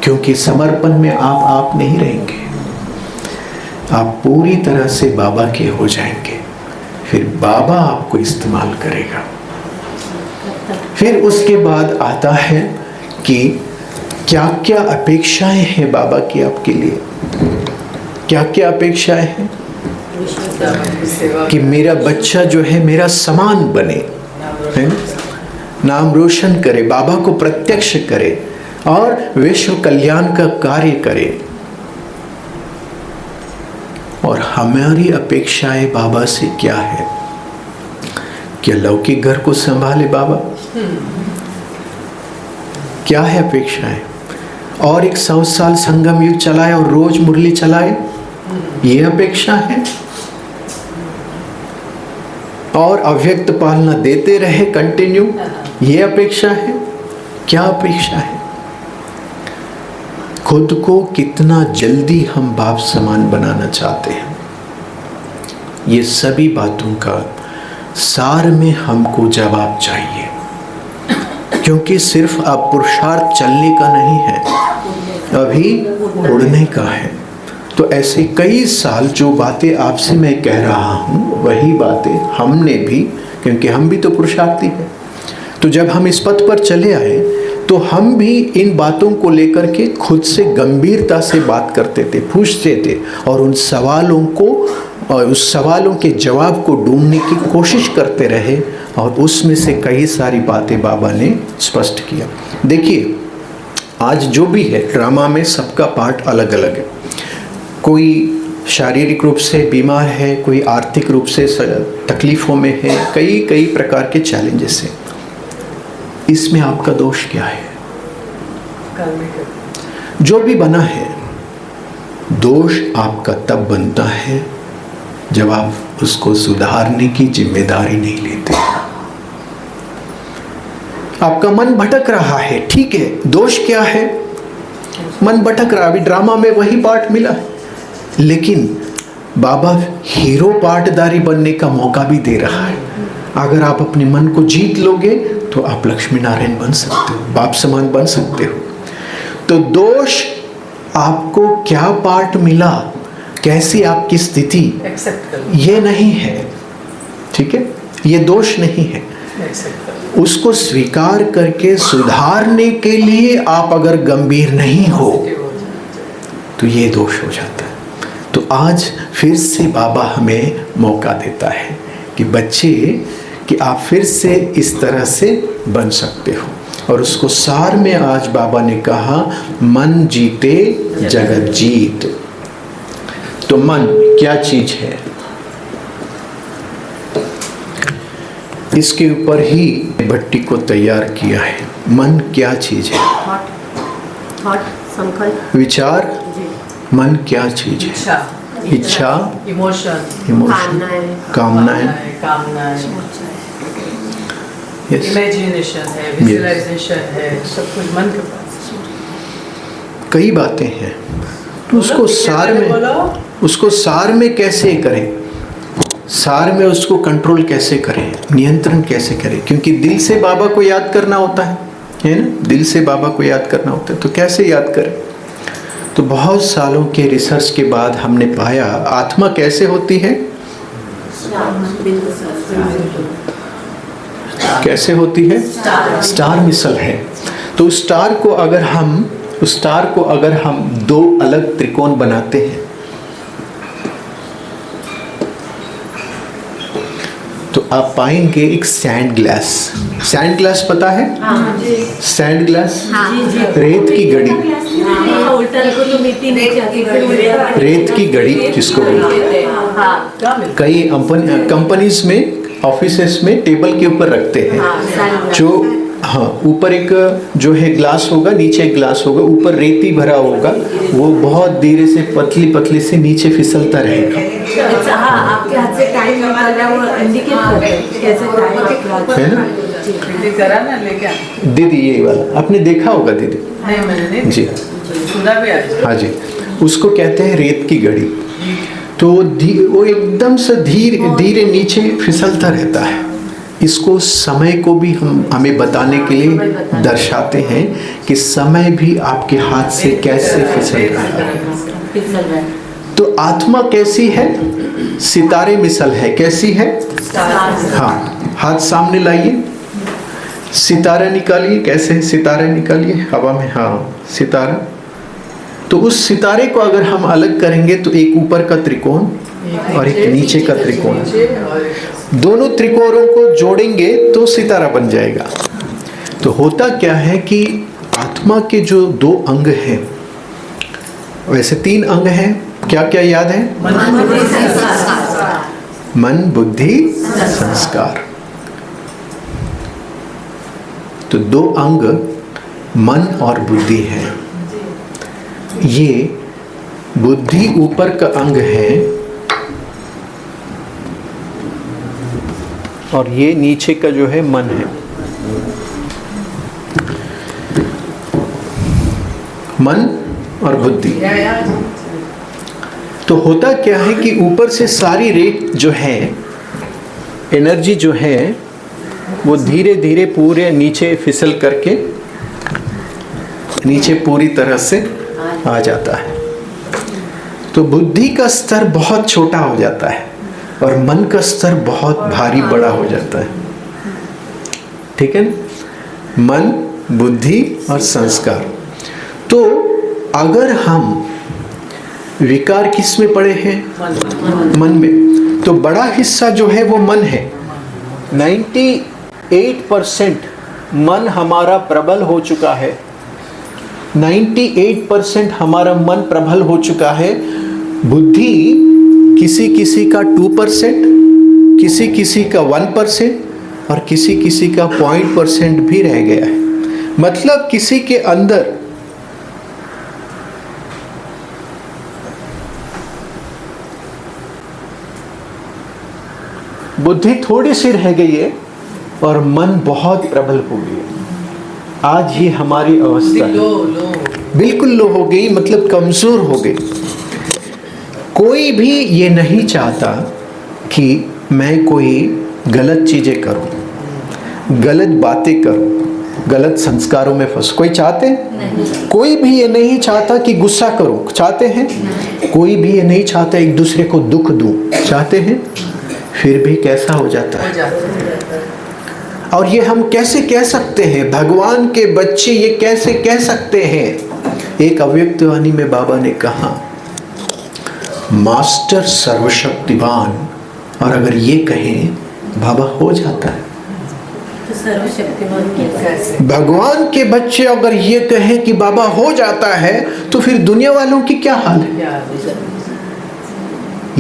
क्योंकि समर्पण में आप नहीं रहेंगे, आप पूरी तरह से बाबा के हो जाएंगे, फिर बाबा आपको इस्तेमाल करेगा। फिर उसके बाद आता है कि क्या क्या अपेक्षाएं हैं बाबा की आपके लिए, क्या क्या अपेक्षाएं हैं। कि मेरा बच्चा जो है मेरा समान बने, है ना, नाम रोशन करे, बाबा को प्रत्यक्ष करे और विश्व कल्याण का कार्य करे। और हमारी अपेक्षाएं बाबा से क्या है? क्या लौकिक घर को संभाले बाबा? क्या है अपेक्षाएं? और एक 100 साल संगम युग चलाए और रोज मुरली चलाए, ये अपेक्षा है? और अव्यक्त पालना देते रहे कंटिन्यू, ये अपेक्षा है? क्या अपेक्षा है? खुद को कितना जल्दी हम बाप समान बनाना चाहते हैं, ये सभी बातों का सार में हमको जवाब चाहिए। क्योंकि सिर्फ अब पुरुषार्थ चलने का नहीं है, अभी उड़ने का है। तो ऐसे कई साल जो बातें आपसे मैं कह रहा हूँ, वही बातें हमने भी, क्योंकि हम भी तो पुरुषार्थी हैं। तो जब हम इस पथ पर चले आए तो हम भी इन बातों को लेकर के खुद से गंभीरता से बात करते थे, पूछते थे और उन सवालों को और उस सवालों के जवाब को ढूंढने की कोशिश करते रहे और उसमें से कई सारी बातें बाबा ने स्पष्ट किया। देखिए, आज जो भी है ड्रामा में सबका पार्ट अलग अलग है। कोई शारीरिक रूप से बीमार है, कोई आर्थिक रूप से तकलीफ़ों में है, कई प्रकार के चैलेंजेस हैं। इसमें आपका दोष क्या है? जो भी बना है, दोष आपका तब बनता है जब आप उसको सुधारने की जिम्मेदारी नहीं लेते। आपका मन भटक रहा है, ठीक है, दोष क्या है? मन भटक रहा है। अभी ड्रामा में वही पार्ट मिला है, लेकिन बाबा हीरो पार्टदारी बनने का मौका भी दे रहा है। अगर आप अपने मन को जीत लोगे तो आप लक्ष्मी नारायण बन सकते हो, बाप समान बन सकते हो। तो दोष आपको क्या पार्ट मिला, कैसी आपकी स्थिति, ये नहीं है, ठीक है, ये दोष नहीं है। उसको स्वीकार करके सुधारने के लिए आप अगर गंभीर नहीं हो तो ये दोष हो जाता है। तो आज फिर से बाबा हमें मौका देता है कि बच्चे, कि आप फिर से इस तरह से बन सकते हो। और उसको सार में आज बाबा ने कहा, मन जीते जगत जीत। तो मन क्या चीज है, इसके ऊपर ही भट्टी को तैयार किया है। मन क्या चीज है? विचार। मन क्या चीज है? इच्छा, इमोशन, कामनाएं, इमेजिनेशन है, विजुअलाइजेशन है, सब कुछ मन के पास। कई बातें हैं, तो उसको सार में कैसे करें, सार में उसको कंट्रोल कैसे करें, नियंत्रण कैसे करें? क्योंकि दिल से बाबा को याद करना होता है ना, दिल से बाबा को याद करना होता है। तो कैसे याद करें? तो बहुत सालों के रिसर्च के बाद हमने पाया, आत्मा कैसे होती है, कैसे होती है? स्टार मिसल है। तो उस स्टार को अगर हम दो अलग त्रिकोण बनाते हैं तो आप पाएंगे एक सैंड ग्लास। सैंड ग्लास पता है? सैंड ग्लास, रेत की घड़ी, रेत की घड़ी जिसको बोलते हैं। कई कंपनीज में, ऑफिसेस में टेबल के ऊपर रखते हैं। जो ऊपर एक जो है ग्लास होगा, नीचे एक ग्लास होगा, ऊपर रेती भरा होगा, वो बहुत धीरे से पतली पतली से नीचे फिसलता रहेगा। आपके हाथ से टाइम है ना? दीदी ये वाला आपने देखा होगा दीदी? नहीं, जी सुना भी है। हाँ जी, उसको कहते हैं रेत की घड़ी। तो वो एकदम से धीरे नीचे फिसलता रहता है। इसको समय को भी हमें बताने के लिए दर्शाते हैं कि समय भी आपके हाथ से कैसे फिसल रहा है। तो आत्मा कैसी है? सितारे मिसल है। कैसी है? हाँ, हाथ सामने लाइए, सितारा निकालिए। कैसे सितारे निकालिए? हवा में, हाँ, सितारा। तो उस सितारे को अगर हम अलग करेंगे तो एक ऊपर का त्रिकोण और एक नीचे का त्रिकोण, दोनों त्रिकोणों को जोड़ेंगे तो सितारा बन जाएगा। तो होता क्या है कि आत्मा के जो 2 अंग हैं, वैसे 3 अंग हैं, क्या क्या याद है? मन, बुद्धि, संस्कार। तो 2 अंग मन और बुद्धि है। ये बुद्धि ऊपर का अंग है और ये नीचे का जो है मन है। मन और बुद्धि। तो होता क्या है कि ऊपर से सारी रेत जो है, एनर्जी जो है, वो धीरे धीरे पूरे नीचे फिसल करके नीचे पूरी तरह से आ जाता है। तो बुद्धि का स्तर बहुत छोटा हो जाता है और मन का स्तर बहुत भारी बड़ा हो जाता है। ठीक है ना? मन, बुद्धि और संस्कार। तो अगर हम विकार किस में पड़े हैं? मन में। तो बड़ा हिस्सा जो है वो मन है। 98% मन हमारा प्रबल हो चुका है। 98% हमारा मन प्रबल हो चुका है। बुद्धि किसी किसी का 2%, किसी किसी का 1% और किसी किसी का 0.% भी रह गया है। मतलब किसी के अंदर बुद्धि थोड़ी सी रह गई है और मन बहुत प्रबल हो गई है। आज ही हमारी अवस्था बिल्कुल लो हो गई, मतलब कमजोर हो गई। कोई भी ये नहीं चाहता कि मैं कोई गलत चीजें करूं, गलत बातें करूं, गलत संस्कारों में फंस। कोई चाहते हैं? कोई भी ये नहीं चाहता कि गुस्सा करूं। चाहते हैं? कोई भी ये नहीं चाहता एक दूसरे को दुख दूं। चाहते हैं? फिर भी कैसा हो जाता है। और ये हम कैसे कह सकते हैं? भगवान के बच्चे ये कैसे कह सकते हैं? एक अव्यक्त वाणी में बाबा ने कहा, मास्टर सर्वशक्तिवान, और अगर ये कहें बाबा हो जाता है। सर्वशक्तिमान भगवान के बच्चे अगर ये कहें कि बाबा हो जाता है तो फिर दुनिया वालों की क्या हाल है?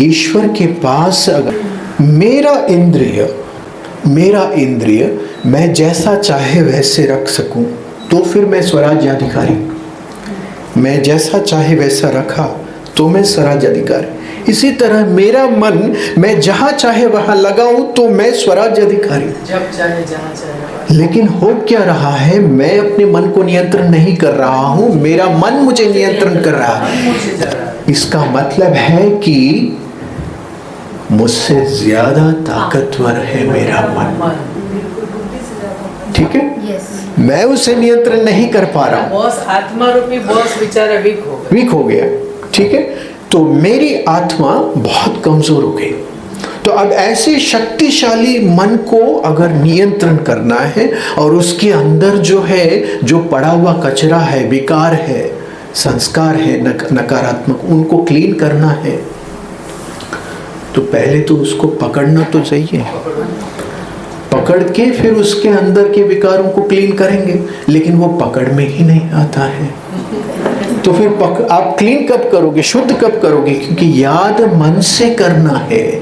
ईश्वर के पास अगर मेरा इंद्रिय मैं जैसा चाहे वैसे रख सकूं तो फिर मैं स्वराज्याधिकारी। मैं जैसा चाहे वैसा रखा तो मैं स्वराज्याधिकारी। इसी तरह मेरा मन मैं जहां चाहे वहां लगाऊं तो मैं स्वराज्याधिकारी। जब चाहे जहां चाहे। लेकिन हो क्या रहा है? मैं अपने मन को नियंत्रण नहीं कर रहा हूं, मेरा मन मुझे नियंत्रण कर रहा है। इसका मतलब है कि मुझसे ज्यादा ताकतवर है मेरा मन। ठीक है? मैं उसे नियंत्रण नहीं कर पा रहा हूं। बॉस आत्मा रूपी बॉस बेचारा वीक हो गया। ठीक है? तो मेरी आत्मा बहुत कमजोर हो गई। तो अब ऐसे शक्तिशाली मन को अगर नियंत्रण करना है और उसके अंदर जो है, जो पड़ा हुआ कचरा है, विकार है, संस्कार है, नकारात्मक, उनको क्लीन करना है, तो पहले तो उसको पकड़ना तो चाहिए। पकड़ के फिर उसके अंदर के विकारों को क्लीन करेंगे, लेकिन वो पकड़ में ही नहीं आता है। तो फिर आप क्लीन कब करोगे, शुद्ध कब करोगे? क्योंकि याद मन से करना है।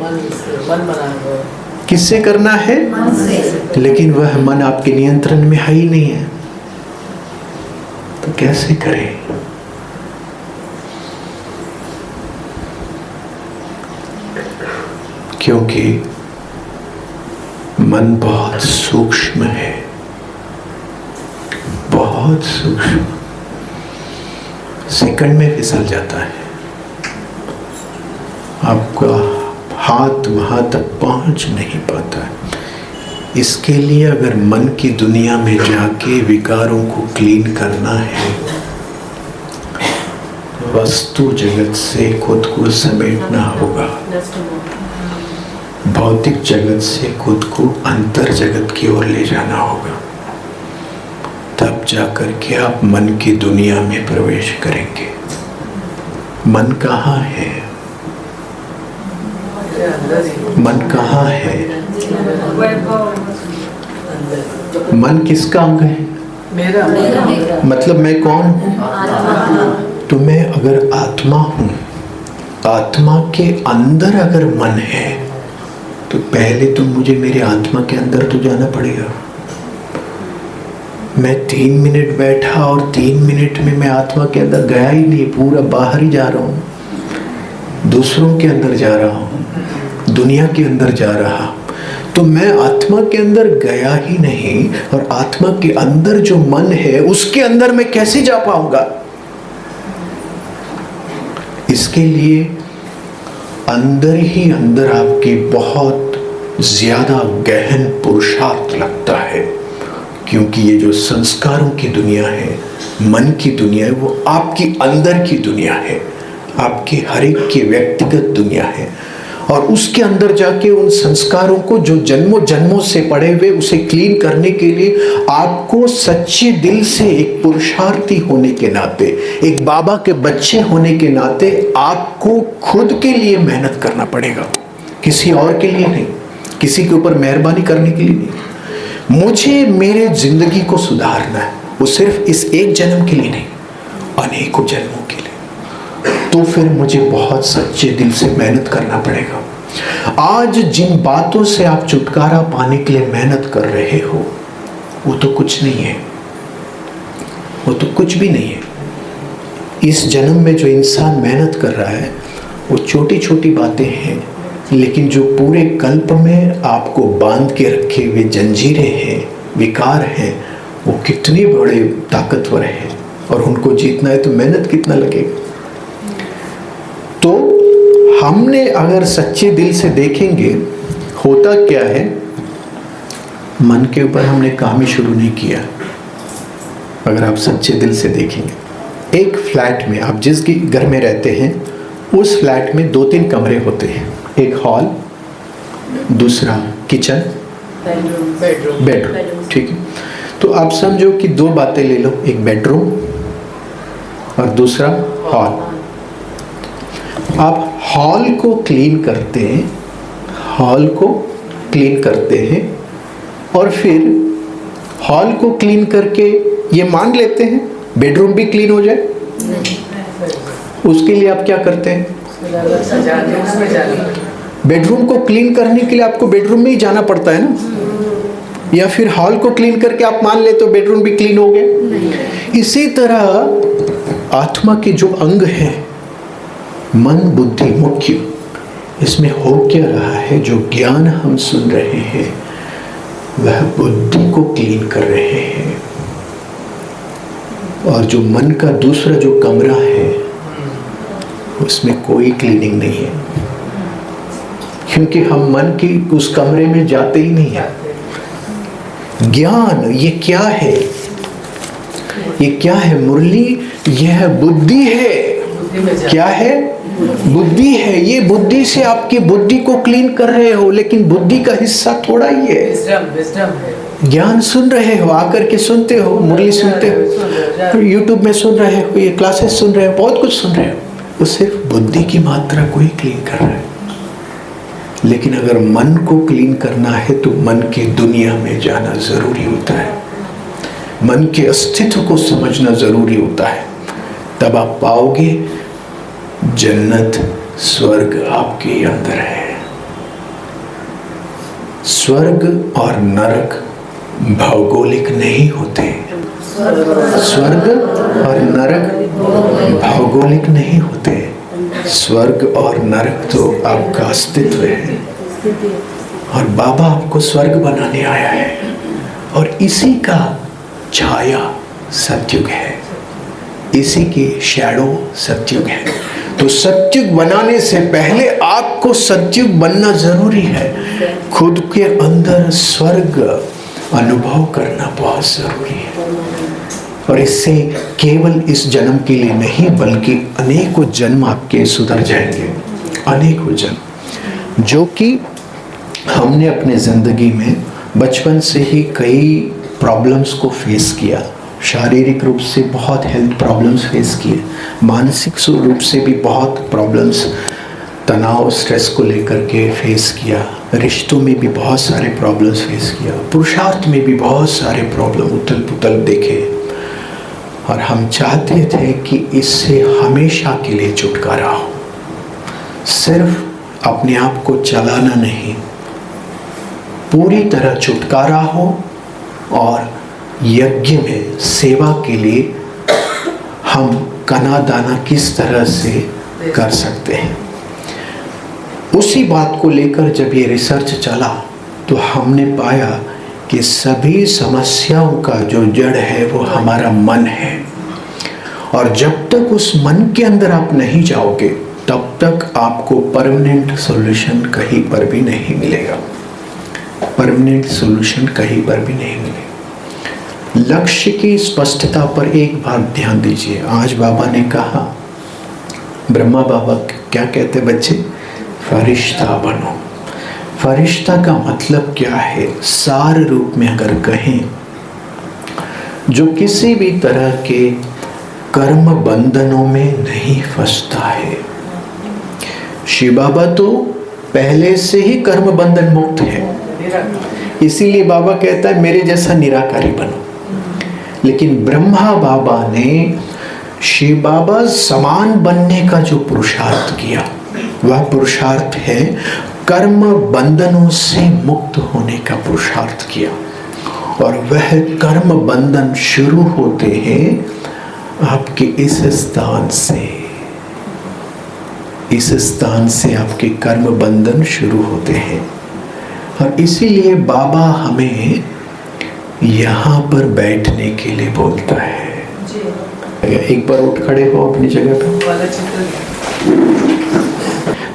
किससे करना है? मन से। लेकिन वह मन आपके नियंत्रण में है ही नहीं है, तो कैसे करें? क्योंकि मन बहुत सूक्ष्म है, बहुत सूक्ष्म, सेकंड में फिसल जाता है। आपका हाथ वहां तक पहुंच नहीं पाता है। इसके लिए अगर मन की दुनिया में जाके विकारों को क्लीन करना है, वस्तु जगत से खुद को समेटना होगा, भौतिक जगत से खुद को अंतर जगत की ओर ले जाना होगा। तब जाकर के आप मन की दुनिया में प्रवेश करेंगे। मन कहाँ है? मन कहाँ है? मन किसका अंग है? मेरा। मतलब मैं कौन हूँ? तो मैं अगर आत्मा हूँ, आत्मा के अंदर अगर मन है, तो पहले तो मुझे मेरे आत्मा के अंदर तो जाना पड़ेगा। मैं 3 मिनट बैठा और 3 मिनट में मैं आत्मा के अंदर गया ही नहीं, पूरा बाहर ही जा रहा हूँ, दूसरों के अंदर जा रहा हूँ, दुनिया के अंदर जा रहा। तो मैं आत्मा के अंदर गया ही नहीं, और आत्मा के अंदर जो मन है उसके अंदर मैं कैसे जा पाऊंगा? इसके लिए अंदर ही अंदर आपके बहुत ज्यादा गहन पुरुषार्थ लगता है, क्योंकि ये जो संस्कारों की दुनिया है, मन की दुनिया है, वो आपकी अंदर की दुनिया है, आपके हर एक की व्यक्तिगत दुनिया है। और उसके अंदर जाके उन संस्कारों को जो जन्मों जन्मों से पड़े हुए, उसे क्लीन करने के लिए आपको सच्चे दिल से, एक पुरुषार्थी होने के नाते, एक बाबा के बच्चे होने के नाते आपको खुद के लिए मेहनत करना पड़ेगा, किसी और के लिए नहीं, किसी के ऊपर मेहरबानी करने के लिए नहीं। मुझे मेरे जिंदगी को सुधारना है, वो सिर्फ इस एक जन्म के लिए नहीं, अनेकों जन्मों के लिए। तो फिर मुझे बहुत सच्चे दिल से मेहनत करना पड़ेगा। आज जिन बातों से आप छुटकारा पाने के लिए मेहनत कर रहे हो, वो तो कुछ नहीं है, वो तो कुछ भी नहीं है। इस जन्म में जो इंसान मेहनत कर रहा है वो छोटी छोटी बातें हैं, लेकिन जो पूरे कल्प में आपको बांध के रखे हुए जंजीरें हैं, विकार हैं, वो कितने बड़े ताकतवर हैं, और उनको जीतना है तो मेहनत कितना लगेगा। तो हमने अगर सच्चे दिल से देखेंगे, होता क्या है, मन के ऊपर हमने काम ही शुरू नहीं किया। अगर आप सच्चे दिल से देखेंगे, एक फ्लैट में, आप जिस घर में रहते हैं उस फ्लैट में 2-3 कमरे होते हैं, एक हॉल, दूसरा किचन, बेडरूम, ठीक है। तो आप समझो कि 2 बातें ले लो, एक बेडरूम और दूसरा हॉल। आप हॉल को क्लीन करते हैं, हॉल को क्लीन करते हैं, और फिर हॉल को क्लीन करके ये मान लेते हैं बेडरूम भी क्लीन हो जाए। उसके लिए आप क्या करते हैं? बेडरूम को क्लीन करने के लिए आपको बेडरूम में ही जाना पड़ता है ना, या फिर हॉल को क्लीन करके आप मान लेते हो बेडरूम भी क्लीन हो गया। इसी तरह आत्मा के जो अंग हैं, मन, बुद्धि, मुख्य, इसमें हो क्या रहा है? जो ज्ञान हम सुन रहे हैं वह बुद्धि को क्लीन कर रहे हैं, और जो मन का दूसरा जो कमरा है उसमें कोई क्लीनिंग नहीं है, क्योंकि हम मन की उस कमरे में जाते ही नहीं हैं। ज्ञान ये क्या है? ये क्या है मुरली? यह बुद्धि है। क्या है? बुद्धि है। ये बुद्धि से आपकी बुद्धि को क्लीन कर रहे हो, लेकिन बुद्धि का हिस्सा थोड़ा ही है। ज्ञान सुन रहे हो, आकर के सुनते हो, मुरली सुनते हो, यूट्यूब में सुन रहे हो, ये क्लासेस सुन रहे हो, बहुत कुछ सुन रहे हो, वो सिर्फ बुद्धि की मात्रा को ही क्लीन कर रहा है। लेकिन अगर मन को क्लीन करना है तो मन की दुनिया में जाना जरूरी होता है, मन के अस्तित्व को समझना जरूरी होता है, तब आप पाओगे जन्नत, स्वर्ग आपके अंदर है। स्वर्ग और नरक भौगोलिक नहीं होते। स्वर्ग और नरक भौगोलिक नहीं होते। स्वर्ग और नरक तो आपका अस्तित्व है, और बाबा आपको स्वर्ग बनाने आया है, और इसी का छाया सतयुग है, इसी की शैडो सतयुग है। तो सतयुग बनाने से पहले आपको सतयुग बनना जरूरी है। खुद के अंदर स्वर्ग अनुभव करना बहुत जरूरी है, और इससे केवल इस जन्म के लिए नहीं बल्कि अनेकों जन्म आपके सुधर जाएंगे, अनेकों जन्म, जो कि हमने अपने ज़िंदगी में बचपन से ही कई प्रॉब्लम्स को फेस किया, शारीरिक रूप से बहुत हेल्थ प्रॉब्लम्स फेस किए, मानसिक रूप से भी बहुत प्रॉब्लम्स, तनाव स्ट्रेस को लेकर के फेस किया, रिश्तों में भी बहुत सारे प्रॉब्लम्स फेस किया, पुरुषार्थ में भी बहुत सारे प्रॉब्लम उथल पुथल देखे। और हम चाहते थे कि इससे हमेशा के लिए छुटकारा हो, सिर्फ अपने आप को चलाना नहीं, पूरी तरह छुटकारा हो और यज्ञ में सेवा के लिए हम कना दाना किस तरह से कर सकते हैं। उसी बात को लेकर जब ये रिसर्च चला तो हमने पाया कि सभी समस्याओं का जो जड़ है वो हमारा मन है, और जब तक उस मन के अंदर आप नहीं जाओगे तब तक आपको परमानेंट सॉल्यूशन कहीं पर भी नहीं मिलेगा, परमानेंट सॉल्यूशन कहीं पर भी नहीं मिलेगा। लक्ष्य की स्पष्टता पर एक बात ध्यान दीजिए। आज बाबा ने कहा, ब्रह्मा बाबा क्या कहते बच्चे, फरिश्ता बनो। फरिश्ता का मतलब क्या है? सार रूप में अगर कहें, जो किसी भी तरह के कर्म बंधनों में नहीं फंसता है। शिव बाबा तो पहले से ही कर्म बंधन मुक्त है, इसीलिए बाबा कहता है मेरे जैसा निराकारी बनो। लेकिन ब्रह्मा बाबा ने शिव बाबा समान बनने का जो पुरुषार्थ किया, वह पुरुषार्थ है कर्म बंधनों से मुक्त होने का पुरुषार्थ किया। और वह कर्म बंधन शुरू होते हैं आपके इस स्थान से आपके कर्म बंधन शुरू होते हैं। और इसीलिए बाबा हमें यहाँ पर बैठने के लिए बोलता है। एक बार उठ खड़े हो अपनी जगह पर।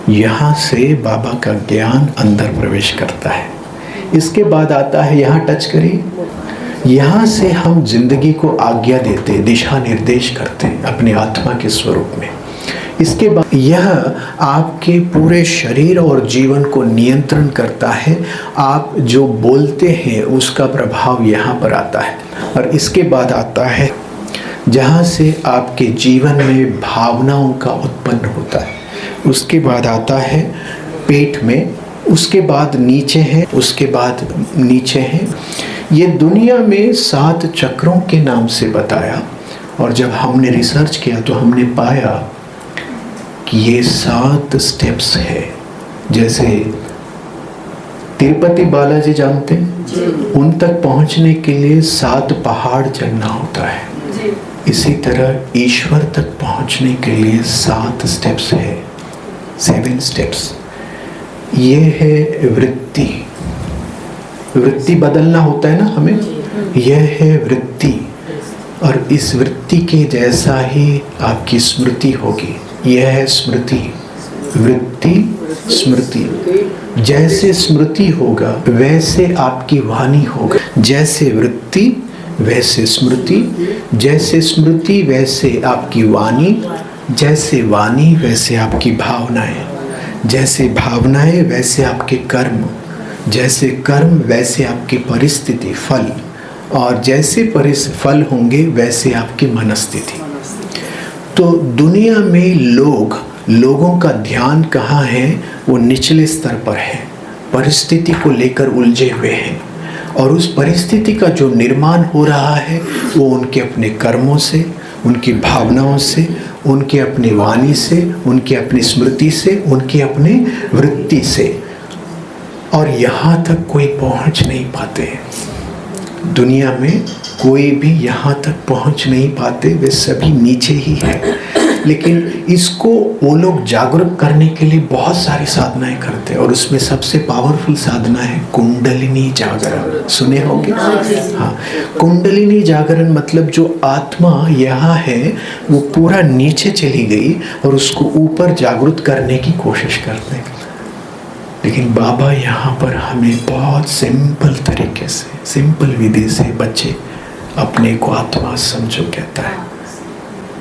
यहाँ से बाबा का ज्ञान अंदर प्रवेश करता है। इसके बाद आता है, यहाँ टच करिए, यहाँ से हम जिंदगी को आज्ञा देते, दिशा निर्देश करते अपने आत्मा के स्वरूप में। इसके बाद यह आपके पूरे शरीर और जीवन को नियंत्रण करता है। आप जो बोलते हैं उसका प्रभाव यहाँ पर आता है। और इसके बाद आता है जहाँ से आपके जीवन में भावनाओं का उत्पन्न होता है। उसके बाद आता है पेट में, उसके बाद नीचे है, उसके बाद नीचे है। ये दुनिया में 7 चक्रों के नाम से बताया। और जब हमने रिसर्च किया तो हमने पाया कि ये 7 स्टेप्स है। जैसे तिरुपति बालाजी जानते हैं, उन तक पहुंचने के लिए 7 पहाड़ चढ़ना होता है। इसी तरह ईश्वर तक पहुंचने के लिए 7 स्टेप्स है, 7 स्टेप्स। ये है वृत्ति। वृत्ति बदलना होता है ना हमें, यह है वृत्ति। और इस वृत्ति के जैसा ही आपकी स्मृति होगी। यह है स्मृति, वृत्ति, स्मृति। जैसे स्मृति होगा वैसे आपकी वाणी होगा। जैसे वृत्ति वैसे स्मृति, जैसे स्मृति वैसे आपकी वाणी, जैसे वाणी वैसे आपकी भावनाएं, जैसे भावनाएं वैसे आपके कर्म, जैसे कर्म वैसे आपकी परिस्थिति फल, और जैसे फल होंगे वैसे आपकी मनस्थिति। तो दुनिया में लोगों का ध्यान कहाँ है? वो निचले स्तर पर है, परिस्थिति को लेकर उलझे हुए हैं। और उस परिस्थिति का जो निर्माण हो रहा है वो उनके अपने कर्मों से, उनकी भावनाओं से, उनके अपनी वाणी से, उनकी अपनी स्मृति से, उनकी अपनी वृत्ति से। और यहाँ तक कोई पहुँच नहीं पाते। दुनिया में कोई भी यहाँ तक पहुँच नहीं पाते, वे सभी नीचे ही हैं। लेकिन इसको वो लोग जागरूक करने के लिए बहुत सारी साधनाएं करते हैं। और उसमें सबसे पावरफुल साधना है कुंडलिनी जागरण। सुने होंगे? हाँ, कुंडलिनी जागरण मतलब जो आत्मा यहाँ है वो पूरा नीचे चली गई और उसको ऊपर जागरूक करने की कोशिश करते हैं। लेकिन बाबा यहाँ पर हमें बहुत सिंपल तरीके से, सिंपल विधि से, बच्चे अपने को आत्मा समझो कहता है।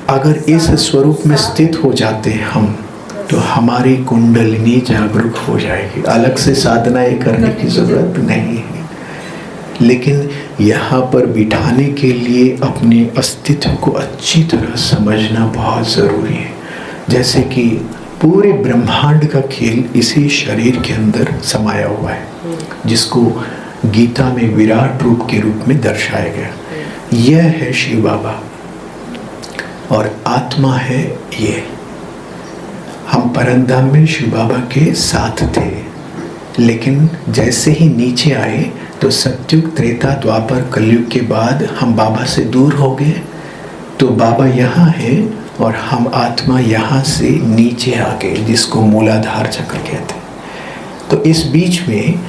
अगर इस स्वरूप में स्थित हो जाते हैं हम, तो हमारी कुंडलिनी जागरूक हो जाएगी। अलग से साधनाएं करने की जरूरत नहीं है। लेकिन यहाँ पर बिठाने के लिए अपने अस्तित्व को अच्छी तरह समझना बहुत ज़रूरी है। जैसे कि पूरे ब्रह्मांड का खेल इसी शरीर के अंदर समाया हुआ है, जिसको गीता में विराट रूप के रूप में दर्शाया गया। यह है शिव बाबा और आत्मा है ये। हम परमधाम में शिव बाबा के साथ थे, लेकिन जैसे ही नीचे आए तो सतयुग, त्रेता, द्वापर, कलयुग के बाद हम बाबा से दूर हो गए। तो बाबा यहाँ है और हम आत्मा यहाँ से नीचे आ गए, जिसको मूलाधार चक्र कहते हैं। तो इस बीच में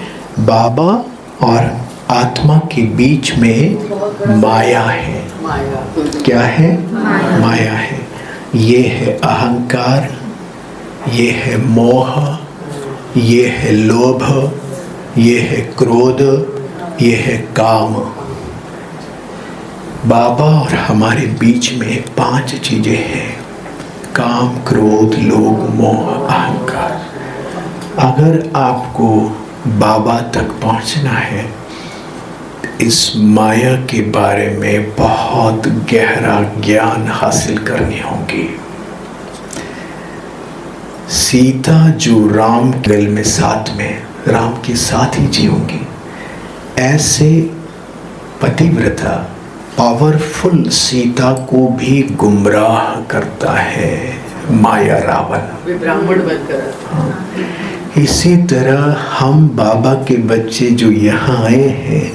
बाबा और आत्मा के बीच में माया है। क्या है? माया है। ये है अहंकार, ये है मोह, ये है लोभ, ये है क्रोध, ये है काम। बाबा और हमारे बीच में 5 चीजें हैं: काम, क्रोध, लोभ, मोह, अहंकार। अगर आपको बाबा तक पहुंचना है, इस माया के बारे में बहुत गहरा ज्ञान हासिल करनी होगी। सीता जो राम के दिल में साथ में राम के साथ ही जीऊंगी, ऐसे पतिव्रता पावरफुल सीता को भी गुमराह करता है माया रावण। ब्राह्मण बनकर। इसी तरह हम बाबा के बच्चे जो यहाँ आए हैं,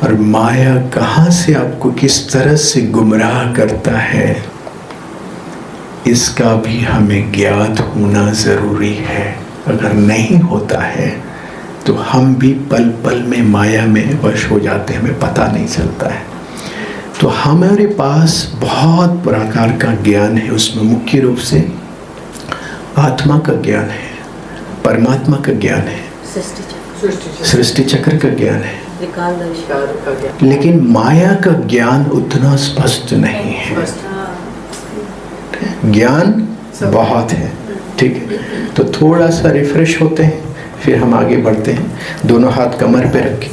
और माया कहाँ से आपको किस तरह से गुमराह करता है, इसका भी हमें ज्ञात होना ज़रूरी है। अगर नहीं होता है तो हम भी पल पल में माया में वश हो जाते हैं, हमें पता नहीं चलता है। तो हमारे पास बहुत प्रकार का ज्ञान है, उसमें मुख्य रूप से आत्मा का ज्ञान है, परमात्मा का ज्ञान है, सृष्टि चक्र का ज्ञान है, लेकिन माया का ज्ञान उतना स्पष्ट नहीं है। ज्ञान बहुत है, ठीक है। तो थोड़ा सा रिफ्रेश होते हैं, फिर हम आगे बढ़ते हैं। दोनों हाथ कमर पे रखें।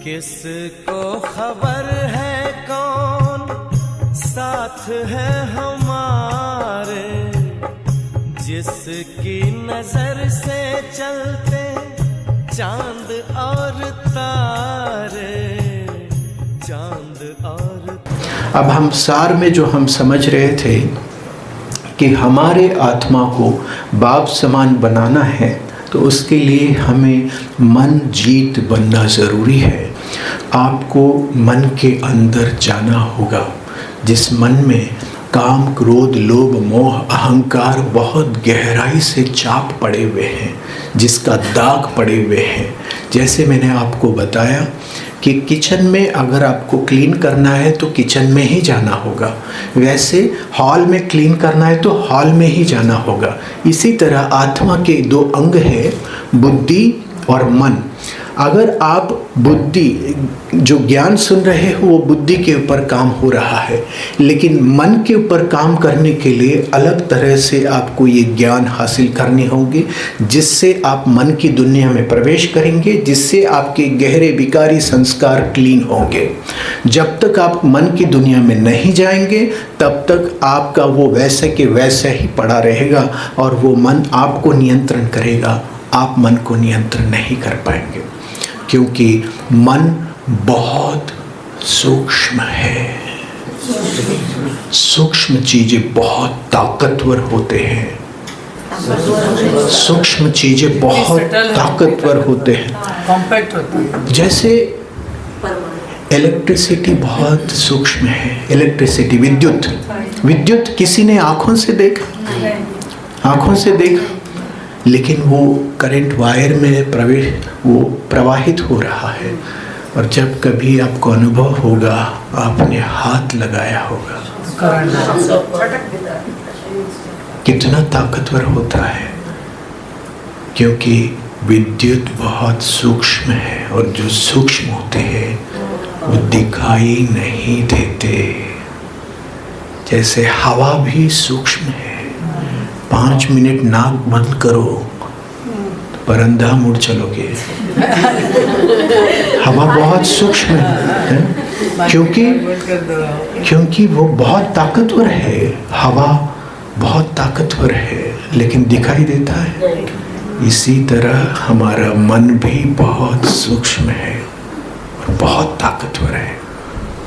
किसको खबर है कौन साथ है हमारे, जिसकी नजर से चलते चांद और तारे, चांद और। अब हम सार में जो हम समझ रहे थे कि हमारे आत्मा को बाप समान बनाना है, तो उसके लिए हमें मन जीत बनना ज़रूरी है। आपको मन के अंदर जाना होगा, जिस मन में काम, क्रोध, लोभ, मोह, अहंकार बहुत गहराई से चाप पड़े हुए हैं, जिसका दाग पड़े हुए हैं। जैसे मैंने आपको बताया कि किचन में अगर आपको क्लीन करना है तो किचन में ही जाना होगा, वैसे हॉल में क्लीन करना है तो हॉल में ही जाना होगा। इसी तरह आत्मा के 2 अंग हैं, बुद्धि और मन। अगर आप बुद्धि जो ज्ञान सुन रहे हो वो बुद्धि के ऊपर काम हो रहा है, लेकिन मन के ऊपर काम करने के लिए अलग तरह से आपको ये ज्ञान हासिल करने होंगे, जिससे आप मन की दुनिया में प्रवेश करेंगे, जिससे आपके गहरे विकारी संस्कार क्लीन होंगे। जब तक आप मन की दुनिया में नहीं जाएंगे तब तक आपका वो वैसे के वैसा ही पड़ा रहेगा और वो मन आपको नियंत्रण करेगा, आप मन को नियंत्रण नहीं कर पाएंगे, क्योंकि मन बहुत सूक्ष्म है। सूक्ष्म चीजें बहुत ताकतवर होते हैं, सूक्ष्म चीजें बहुत ताकतवर होते हैं। जैसे इलेक्ट्रिसिटी बहुत सूक्ष्म है। इलेक्ट्रिसिटी, विद्युत किसी ने आंखों से देखा, लेकिन वो करंट वायर में वो प्रवाहित हो रहा है। और जब कभी आपको अनुभव होगा, आपने हाथ लगाया होगा, कितना ताकतवर होता है, क्योंकि विद्युत बहुत सूक्ष्म है और जो सूक्ष्म होते हैं वो दिखाई नहीं देते। जैसे हवा भी सूक्ष्म है, 5 मिनट नाक बंद करो पर अंधा मुड़ चलोगे। हवा बहुत सूक्ष्म है, क्योंकि वो बहुत ताकतवर है। हवा बहुत ताकतवर है लेकिन दिखाई देता है। इसी तरह हमारा मन भी बहुत सूक्ष्म है और बहुत ताकतवर है,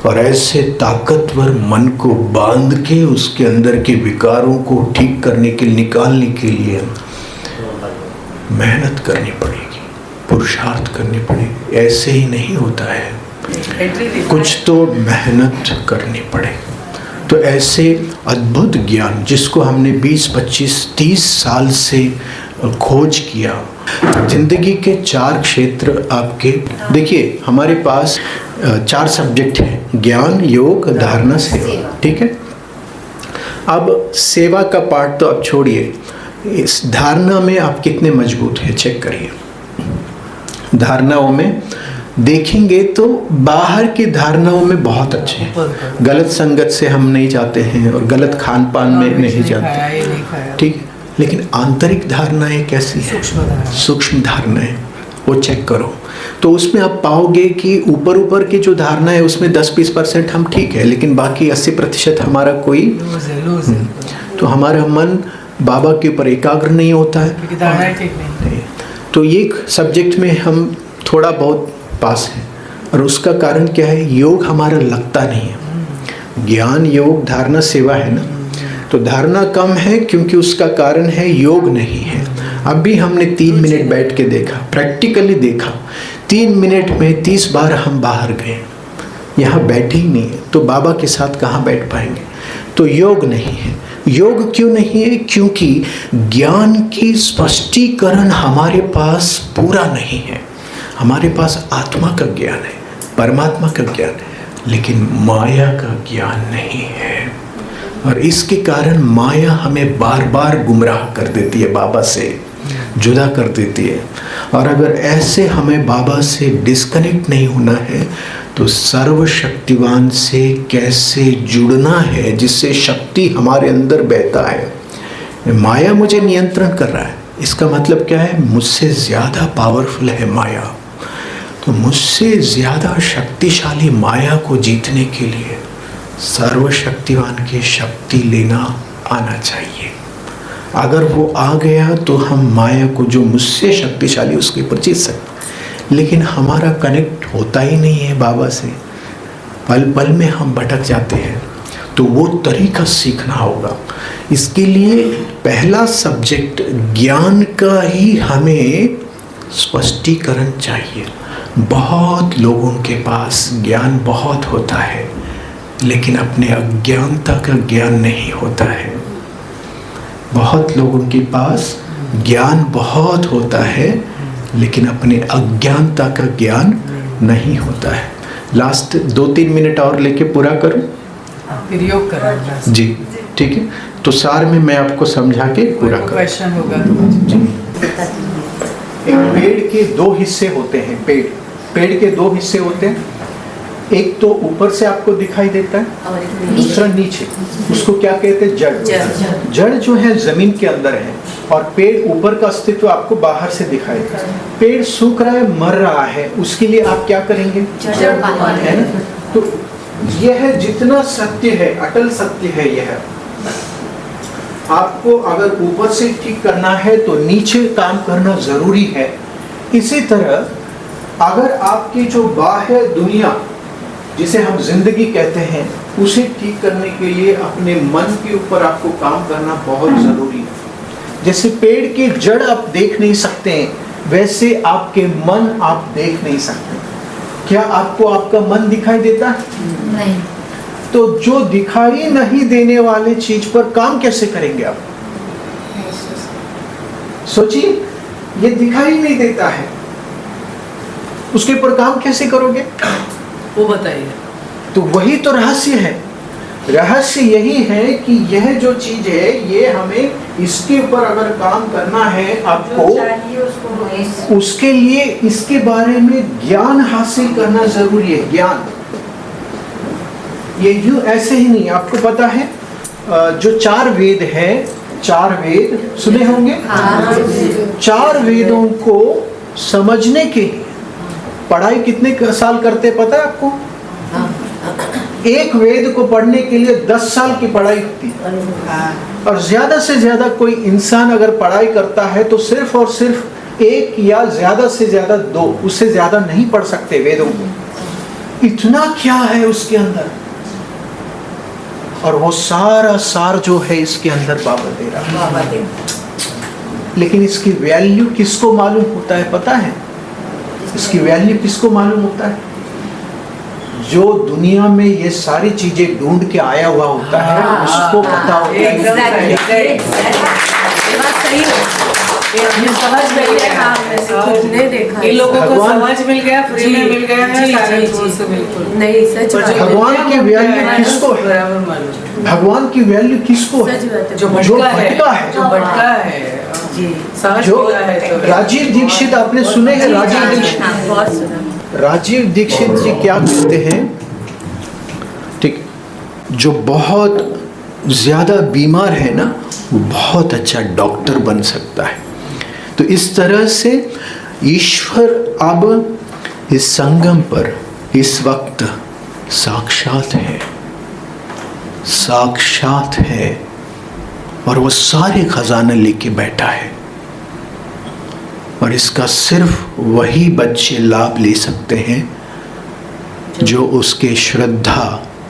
और ऐसे ताकतवर मन को बांध के उसके अंदर के विकारों को ठीक करने के लिए, निकालने के लिए मेहनत करनी पड़ेगी, पुरुषार्थ करनी पड़ेगी। ऐसे ही नहीं होता है, कुछ तो मेहनत करनी पड़ेगी। तो ऐसे अद्भुत ज्ञान जिसको हमने 20, 25, 30 साल से खोज किया, जिंदगी के 4 क्षेत्र आपके, देखिए हमारे पास 4 सब्जेक्ट हैं, ज्ञान, योग, धारणा, सेवा। ठीक है, अब सेवा का पार्ट तो अब छोड़िए, इस धारणा में आप कितने मजबूत हैं चेक करिए। धारणाओं में देखेंगे तो बाहर की धारणाओं में बहुत अच्छे हैं, गलत संगत से हम नहीं जाते हैं और गलत खान पान में नहीं जाते, ठीक है, लेकिन आंतरिक धारणाएं कैसी है, सूक्ष्म धारणाएं, वो चेक करो तो उसमें आप पाओगे कि ऊपर ऊपर की जो धारणा है उसमें 10-20% हम ठीक है, लेकिन बाकी 80% हमारा कोई तो हमारा मन बाबा के ऊपर एकाग्र नहीं होता है, नहीं। तो ये सब्जेक्ट में हम थोड़ा बहुत पास हैं, और उसका कारण क्या है, योग हमारा लगता नहीं है। ज्ञान, योग, धारणा, सेवा है ना, तो धारणा कम है क्योंकि उसका कारण है योग नहीं है। अभी हमने 3 मिनट बैठ के देखा, प्रैक्टिकली देखा, 3 मिनट में 30 बार हम बाहर गए, यहाँ बैठे ही नहीं है, तो बाबा के साथ कहाँ बैठ पाएंगे। तो योग नहीं है। योग क्यों नहीं है? क्योंकि ज्ञान की स्पष्टीकरण हमारे पास पूरा नहीं है। हमारे पास आत्मा का ज्ञान है, परमात्मा का ज्ञान है, लेकिन माया का ज्ञान नहीं है, और इसके कारण माया हमें बार बार गुमराह कर देती है, बाबा से जुदा कर देती है। और अगर ऐसे हमें बाबा से डिस्कनेक्ट नहीं होना है तो सर्वशक्तिवान से कैसे जुड़ना है, जिससे शक्ति हमारे अंदर बहता है। माया मुझे नियंत्रण कर रहा है, इसका मतलब क्या है, मुझसे ज़्यादा पावरफुल है माया। तो मुझसे ज़्यादा शक्तिशाली माया को जीतने के लिए सर्वशक्तिवान की शक्ति लेना आना चाहिए। अगर वो आ गया तो हम माया को, जो मुझसे शक्तिशाली, उसके ऊपर जीत सकते। लेकिन हमारा कनेक्ट होता ही नहीं है बाबा से, पल पल में हम भटक जाते हैं। तो वो तरीका सीखना होगा। इसके लिए पहला सब्जेक्ट ज्ञान का ही हमें स्पष्टीकरण चाहिए। बहुत लोगों के पास ज्ञान बहुत होता है, लेकिन अपने अज्ञानता का ज्ञान नहीं होता है। बहुत लोगों के पास ज्ञान बहुत होता है, लेकिन अपने अज्ञानता का ज्ञान नहीं होता है। लास्ट 2-3 मिनट और लेके पूरा करूं? फिर योग करें जी, ठीक है। तो सार में मैं आपको समझा के पूरा करूं। क्वेश्चन होगा जी। एक पेड़ के 2 हिस्से होते हैं। पेड़ के 2 हिस्से होते हैं। एक तो ऊपर से आपको दिखाई देता है, दूसरा नीचे। उसको क्या कहते हैं? जड़। जड़ जो है जमीन के अंदर है, और पेड़ ऊपर का अस्तित्व आपको बाहर से दिखाई देता है। पेड़ सूख रहा है, मर रहा है, उसके लिए आप क्या करेंगे? है ना? तो यह जितना सत्य है, अटल सत्य है, यह आपको अगर ऊपर से ठीक करना है तो नीचे काम करना जरूरी है। इसी तरह अगर आपकी जो बाह्य दुनिया, जिसे हम जिंदगी कहते हैं, उसे ठीक करने के लिए अपने मन के ऊपर आपको काम करना बहुत जरूरी है। जैसे पेड़ की जड़ आप देख नहीं सकते हैं, वैसे आपके मन आप देख नहीं सकते। क्या आपको आपका मन दिखाई देता है? नहीं। तो जो दिखाई नहीं देने वाले चीज पर काम कैसे करेंगे आप? सोचिए, ये दिखाई नहीं देता है, उसके ऊपर काम कैसे करोगे? वो बताइए। तो वही तो रहस्य है। रहस्य यही है कि यह जो चीज है ये हमें इसके ऊपर अगर काम करना है आपको, उसके लिए इसके बारे में ज्ञान हासिल करना जरूरी है। ज्ञान ये यूं ऐसे ही नहीं, आपको पता है जो 4 वेद है, 4 वेद सुने होंगे। 4 वेदों को समझने के लिए पढ़ाई कितने साल करते पता है आपको? एक वेद को पढ़ने के लिए 10 साल की पढ़ाई होती है। और ज्यादा से ज्यादा कोई इंसान अगर पढ़ाई करता है तो सिर्फ और सिर्फ 1 या ज्यादा से ज्यादा 2, उससे ज्यादा नहीं पढ़ सकते वेदों को। इतना क्या है उसके अंदर, और वो सारा सार जो है इसके अंदर बाबा दे रहा है। लेकिन इसकी वैल्यू किसको मालूम होता है पता है? इसकी वैल्यू किसको मालूम होता है? जो दुनिया में ये सारी चीजें ढूंढ के आया हुआ होता है उसको पता होता है। इन लोगों को समझ मिल गया, फ्री में मिल गया है सारे टूल्स से, बिल्कुल नहीं। सच भगवान की वैल्यू किसको है? भगवान की वैल्यू किसको है? जो भटका है, जो भटका है। जो राजीव दीक्षित आपने सुने हैं? राजीव दीक्षित जी क्या कहते हैं? ठीक, जो बहुत ज्यादा बीमार है ना वो बहुत अच्छा डॉक्टर बन सकता है। तो इस तरह से ईश्वर अब इस संगम पर इस वक्त साक्षात है, साक्षात है, और वो सारे खजाने लेके बैठा है। और इसका सिर्फ वही बच्चे लाभ ले सकते हैं जो उसके श्रद्धा,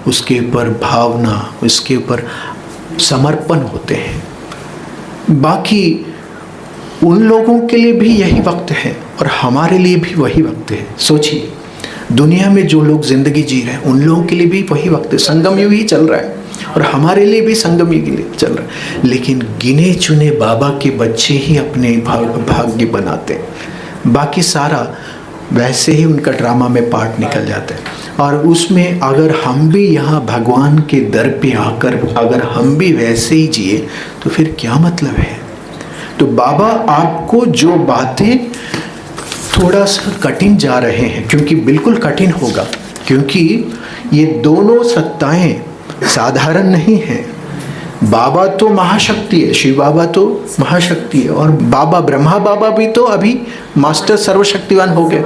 उसके ऊपर भावना, उसके ऊपर समर्पण होते हैं। बाकी उन लोगों के लिए भी यही वक्त है और हमारे लिए भी वही वक्त है। सोचिए, दुनिया में जो लोग जिंदगी जी रहे हैं उन लोगों के लिए भी वही वक्त है। संगम युग ही चल रहा है और हमारे लिए भी संगम युग ही चल रहा है। लेकिन गिने चुने बाबा के बच्चे ही अपने भाग्य बनाते हैं, बाकी सारा वैसे ही उनका ड्रामा में पार्ट निकल जाता है। और उसमें अगर हम भी यहाँ भगवान के दर पे आकर अगर हम भी वैसे ही जिए तो फिर क्या मतलब है? तो बाबा आपको जो बातें थोड़ा सा कठिन जा रहे हैं, क्योंकि बिल्कुल कठिन होगा, क्योंकि ये दोनों सत्ताएं साधारण नहीं है। बाबा तो महाशक्ति है, शिव बाबा तो महाशक्ति है, और बाबा ब्रह्मा बाबा भी तो अभी मास्टर सर्वशक्तिवान हो गए।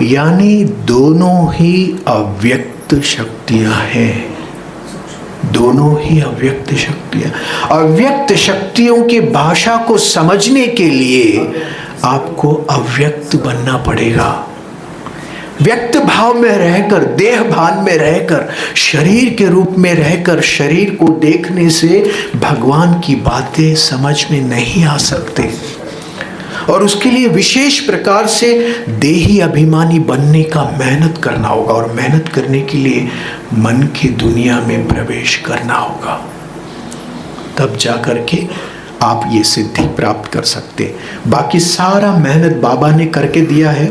यानी दोनों ही अव्यक्त शक्तियां हैं, दोनों ही अव्यक्त शक्तियां। अव्यक्त शक्तियों की भाषा को समझने के लिए आपको अव्यक्त बनना पड़ेगा। व्यक्त भाव में रहकर, देह भान में रहकर, शरीर के रूप में रहकर शरीर को देखने से भगवान की बातें समझ में नहीं आ सकते, और उसके लिए विशेष प्रकार से देही अभिमानी बनने का मेहनत करना होगा, और मेहनत करने के लिए मन की दुनिया में प्रवेश करना होगा। तब जाकर के आप ये सिद्धि प्राप्त कर सकते। बाकी सारा मेहनत बाबा ने करके दिया है,